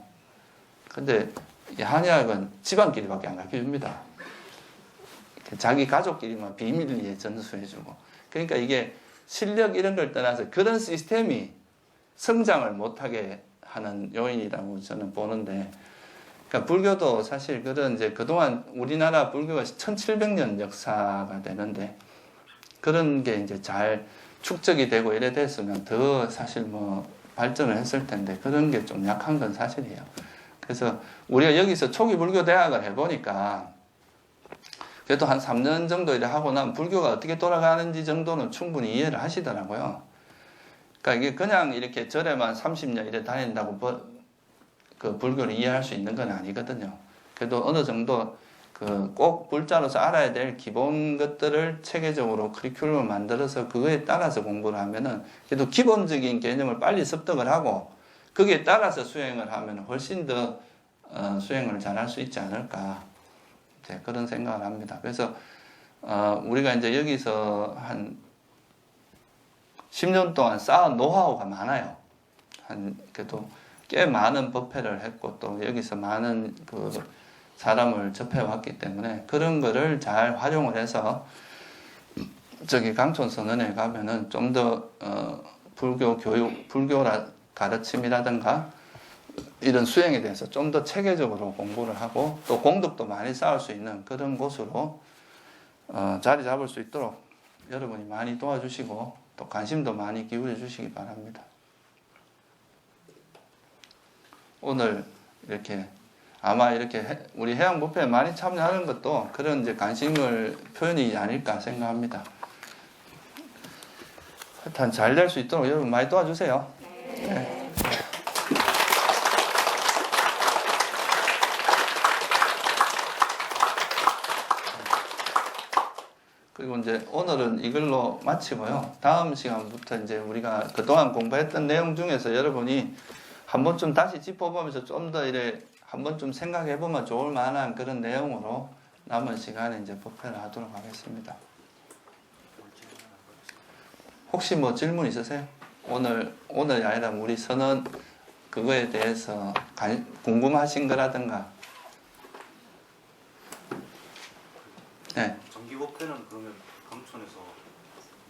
근데 이 한의학은 집안끼리밖에 안 가르쳐 줍니다. 자기 가족끼리만 비밀리에 전수해주고. 그러니까 이게 실력 이런 걸 떠나서 그런 시스템이 성장을 못하게 하는 요인이라고 저는 보는데, 그러니까 불교도 사실 그런 이제 그동안 우리나라 불교가 1700년 역사가 되는데 그런 게 이제 잘 축적이 되고 이래 됐으면 더 사실 뭐 발전을 했을 텐데 그런 게 좀 약한 건 사실이에요. 그래서 우리가 여기서 초기 불교 대학을 해보니까 그래도 한 3년 정도 이래 하고 나면 불교가 어떻게 돌아가는지 정도는 충분히 이해를 하시더라고요. 그러니까 이게 그냥 이렇게 절에만 30년 이래 다닌다고 그 불교를 이해할 수 있는 건 아니거든요. 그래도 어느 정도 그 꼭 불자로서 알아야 될 기본 것들을 체계적으로 커리큘럼을 만들어서 그거에 따라서 공부를 하면은 그래도 기본적인 개념을 빨리 습득을 하고 거기에 따라서 수행을 하면 훨씬 더 수행을 잘할 수 있지 않을까, 이제 그런 생각을 합니다. 그래서 우리가 이제 여기서 한 10년 동안 쌓은 노하우가 많아요. 그래도 꽤 많은 법회를 했고 또 여기서 많은 그 사람을 접해왔기 때문에 그런 거를 잘 활용을 해서 저기 강촌선언에 가면은 좀 더 불교 교육, 불교라 가르침이라든가 이런 수행에 대해서 좀 더 체계적으로 공부를 하고 또 공덕도 많이 쌓을 수 있는 그런 곳으로 자리 잡을 수 있도록 여러분이 많이 도와주시고 또 관심도 많이 기울여 주시기 바랍니다. 오늘 이렇게 아마 이렇게 우리 해양법회에 많이 참여하는 것도 그런 이제 관심을 표현이 아닐까 생각합니다. 하여튼 잘 될 수 있도록 여러분 많이 도와주세요. 네. 그리고 이제 오늘은 이걸로 마치고요. 다음 시간부터 이제 우리가 그동안 공부했던 내용 중에서 여러분이 한 번쯤 다시 짚어보면서 좀 더 이래 한 번쯤 생각해보면 좋을 만한 그런 내용으로 남은 시간에 이제 법회를 하도록 하겠습니다. 혹시 뭐 질문 있으세요? 오늘이 아니라 우리 선언 그거에 대해서 궁금하신 거라든가. 네. 정기 법회는 그러면 강촌에서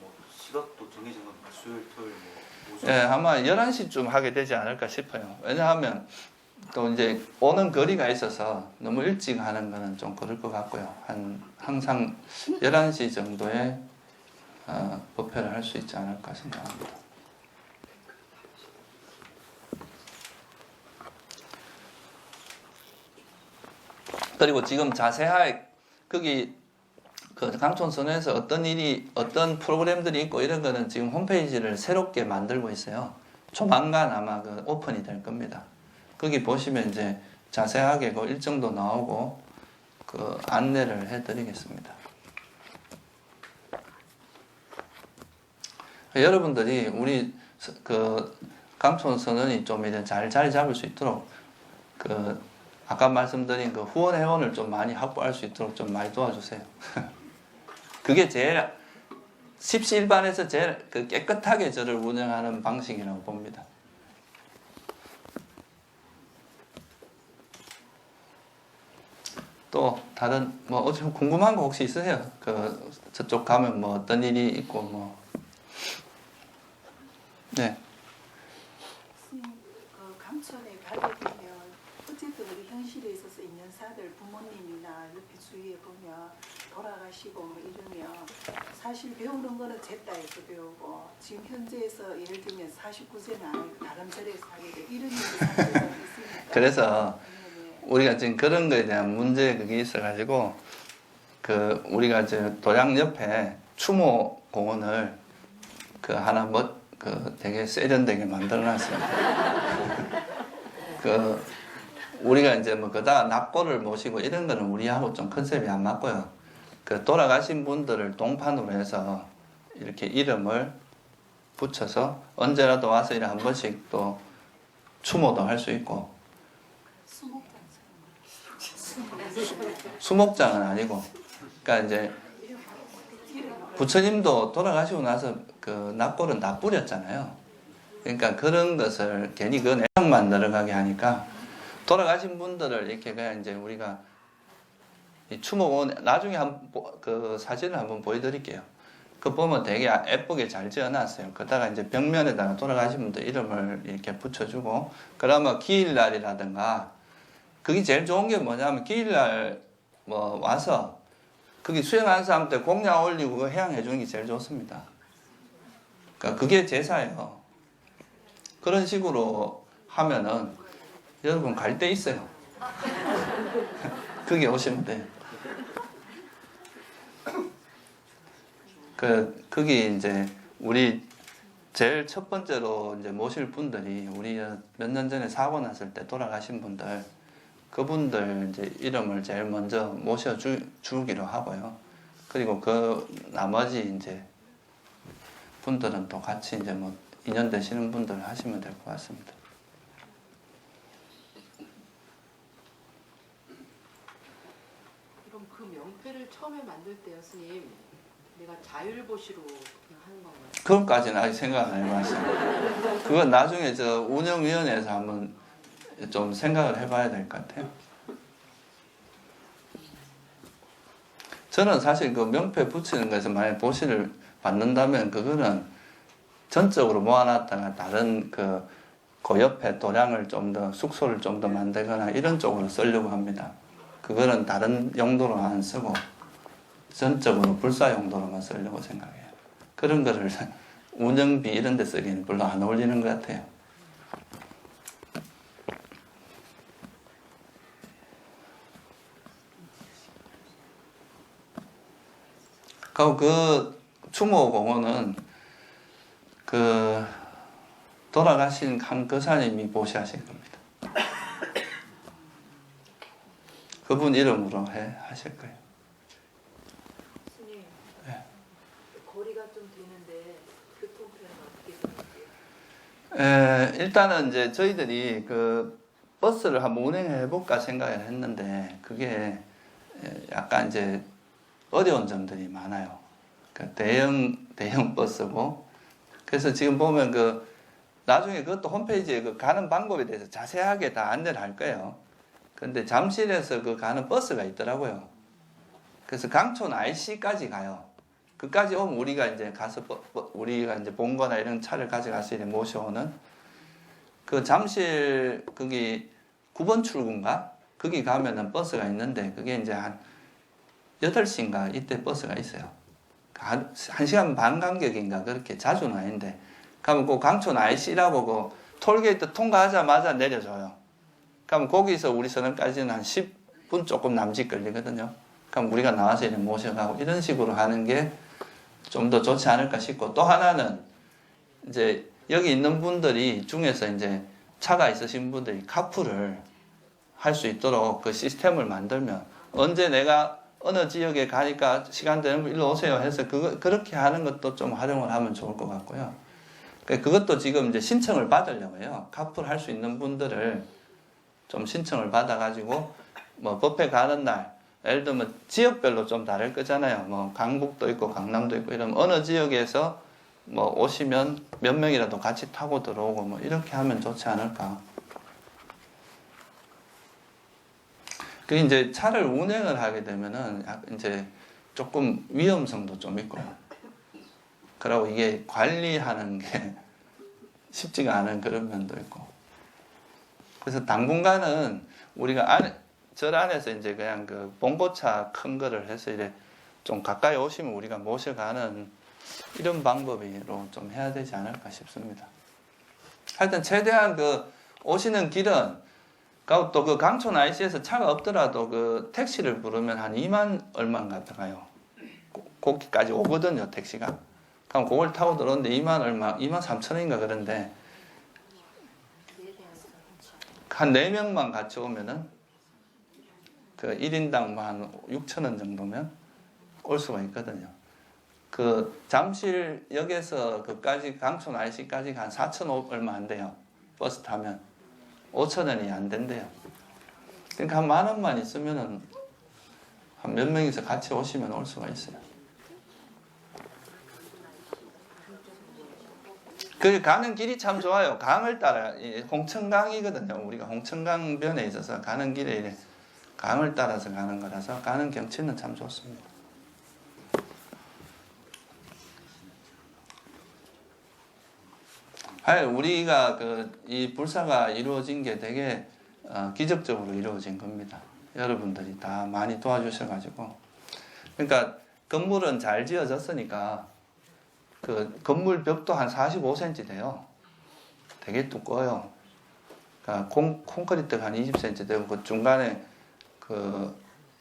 뭐 시각도 정해진 건 수요일, 토요일 뭐 오전? 네, 아마 11시쯤 하게 되지 않을까 싶어요. 왜냐하면 또 이제 오는 거리가 있어서 너무 일찍 하는 거는 좀 그럴 것 같고요. 항상 11시 정도에 법회를 할 수 있지 않을까 생각합니다. 그리고 지금 자세하게 거기 그 강촌선에서 어떤 프로그램들이 있고 이런 거는 지금 홈페이지를 새롭게 만들고 있어요. 조만간 아마 그 오픈이 될 겁니다. 거기 보시면 이제 자세하게 그 일정도 나오고 그 안내를 해드리겠습니다. 여러분들이 우리 그 강촌선언이 좀 이제 잘 자리 잡을 수 있도록 그 아까 말씀드린 그 후원 회원을 좀 많이 확보할 수 있도록 좀 많이 도와주세요. 그게 제일 십시일반에서 제일 그 깨끗하게 저를 운영하는 방식이라고 봅니다. 또 다른 뭐 어좀 궁금한 거 혹시 있으세요? 그 저쪽 가면 뭐 어떤 일이 있고 뭐. 네. 그 강촌에 가게 되면 어쨌든 우리 현실에 있어서 인연사들 부모님이나 옆에 주위에 보면 돌아가시고 뭐 이러면 사실 배우는 거는 제따에서 배우고 지금 현재에서 예를 들면 49세는 아니고 다른 절에서 하게 돼 이런 일이 있으니까. 그래서 우리가 지금 그런 거에 대한 문제 그게 있어가지고 그 우리가 저 도량 옆에 추모 공원을 그 하나 그 되게 세련되게 만들어놨습니다. 그 우리가 이제 뭐 그다 납고를 모시고 이런 거는 우리하고 좀 컨셉이 안 맞고요. 그 돌아가신 분들을 동판으로 해서 이렇게 이름을 붙여서 언제라도 와서 이렇게 한 번씩 또 추모도 할 수 있고. 수목장은 아니고, 그러니까 이제 부처님도 돌아가시고 나서 그 납골은 다 뿌렸잖아요. 그러니까 그런 것을 괜히 그 내용만 들어가게 하니까 돌아가신 분들을 이렇게 그냥 이제 우리가 이 추모공원 나중에 그 사진을 한번 보여드릴게요. 그 보면 되게 예쁘게 잘 지어놨어요. 그러다가 이제 벽면에다가 돌아가신 분들 이름을 이렇게 붙여주고, 그러면 기일날이라든가 그게 제일 좋은 게 뭐냐면 기일날 뭐 와서 거기 수행하는 사람들 공양 올리고 그 해양해 주는 게 제일 좋습니다. 그러니까 그게 제사예요. 그런 식으로 하면은 여러분 갈 데 있어요. 거기 오시면 돼요. 거기 이제 우리 제일 첫 번째로 이제 모실 분들이 우리 몇 년 전에 사고 났을 때 돌아가신 분들, 그분들 이제 이름을 제일 먼저 모셔주기로 하고요. 그리고 그 나머지 이제 분들은 또 같이 이제 뭐 인연 되시는 분들 하시면 될 것 같습니다. 그럼 그 명패를 처음에 만들 때요, 스님, 내가 자율보시로 그냥 하는 건가요? 그것까지는 아직 생각 안 해봤어요. 그건 나중에 저 운영위원회에서 한번 좀 생각을 해봐야 될 것 같아요. 저는 사실 그 명패 붙이는 것에서 만약 보시를 받는다면 그거는 전적으로 모아놨다가 다른 그 옆에 도량을 좀 더 숙소를 좀 더 만들거나 이런 쪽으로 쓰려고 합니다. 그거는 다른 용도로 안 쓰고 전적으로 불사 용도로만 쓰려고 생각해요. 그런 거를 운영비 이런 데 쓰기는 별로 안 어울리는 것 같아요. 그 추모공원은 그 돌아가신 한 거사님이 보시하신 겁니다. 그분 이름으로 하실 거예요. 스님, 네. 거리가 좀 되는데 교통편은 어떻게 되는지? 일단은 이제 저희들이 그 버스를 한번 운행해 볼까 생각을 했는데 그게 약간 이제 어려운 점들이 많아요. 그러니까 대형 버스고, 그래서 지금 보면 그 나중에 그것도 홈페이지에 그 가는 방법에 대해서 자세하게 다 안내를 할 거예요. 근데 잠실에서 그 가는 버스가 있더라고요. 그래서 강촌 IC까지 가요. 그까지 오면 우리가 이제 가서 우리가 이제 본거나 이런 차를 가져가서 이렇게 모셔오는 그 잠실 거기 9번 출구인가? 거기 가면은 버스가 있는데 그게 이제 한 8시인가 이때 버스가 있어요. 한 1시간 반 간격인가 그렇게 자주는 아닌데 가면 그 강촌 IC라고 그 톨게이트 통과하자마자 내려줘요. 그럼 거기서 우리 서점까지는 한 10분 조금 남짓 걸리거든요. 그럼 우리가 나와서 이렇게 모셔가고 이런 식으로 하는 게 좀 더 좋지 않을까 싶고, 또 하나는 이제 여기 있는 분들이 중에서 이제 차가 있으신 분들이 카풀을 할 수 있도록 그 시스템을 만들면 언제 내가 어느 지역에 가니까 시간 되는 분 일로 오세요 해서 그렇게 하는 것도 좀 활용을 하면 좋을 것 같고요. 그것도 지금 이제 신청을 받으려고 해요. 카풀 할 수 있는 분들을 좀 신청을 받아가지고 뭐 법회 가는 날 예를 들면 지역별로 좀 다를 거잖아요. 뭐 강북도 있고 강남도 있고 이러면 어느 지역에서 뭐 오시면 몇 명이라도 같이 타고 들어오고 뭐 이렇게 하면 좋지 않을까. 그 이제 차를 운행을 하게 되면은 이제 조금 위험성도 좀 있고, 그리고 이게 관리하는 게 쉽지가 않은 그런 면도 있고. 그래서 당분간은 우리가 절 안에서 이제 그냥 그 봉고차 큰 거를 해서 이래 좀 가까이 오시면 우리가 모셔가는 이런 방법으로 좀 해야 되지 않을까 싶습니다. 하여튼 최대한 그 오시는 길은 또 그 강촌 IC에서 차가 없더라도 그 택시를 부르면 한 2만 얼마인가 들어가요. 거기까지 오거든요, 택시가. 그럼 그걸 타고 들어오는데 2만 얼마, 2만 3천원인가 그런데 한 4명만 같이 오면은 그 1인당 뭐 한 6천원 정도면 올 수가 있거든요. 그 잠실역에서 그까지 강촌 IC까지 한 4천 얼마 안 돼요. 버스 타면 5천원이 안 된대요. 그러니까 한 10,000원만 있으면은 한 몇 명이서 같이 오시면 올 수가 있어요. 그 가는 길이 참 좋아요. 강을 따라 홍천강이거든요. 우리가 홍천강변에 있어서 가는 길에 이래 강을 따라서 가는 거라서 가는 경치는 참 좋습니다. 우리가 이 불사가 이루어진 게 되게 기적적으로 이루어진 겁니다. 여러분들이 다 많이 도와주셔가지고. 그러니까 건물은 잘 지어졌으니까 그 건물 벽도 한 45cm 돼요. 되게 두꺼워요. 그러니까 콘크리트가 한 20cm 되고 그 중간에 그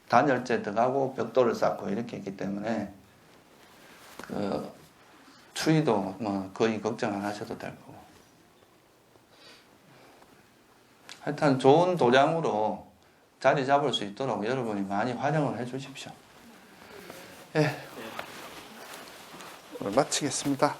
단열재 들어가고 벽돌을 쌓고 이렇게 했기 때문에 그 추위도 뭐 거의 걱정 안 하셔도 될 거고. 하여튼 좋은 도장으로 자리 잡을 수 있도록 여러분이 많이 활용을 해 주십시오. 예. 오늘 마치겠습니다.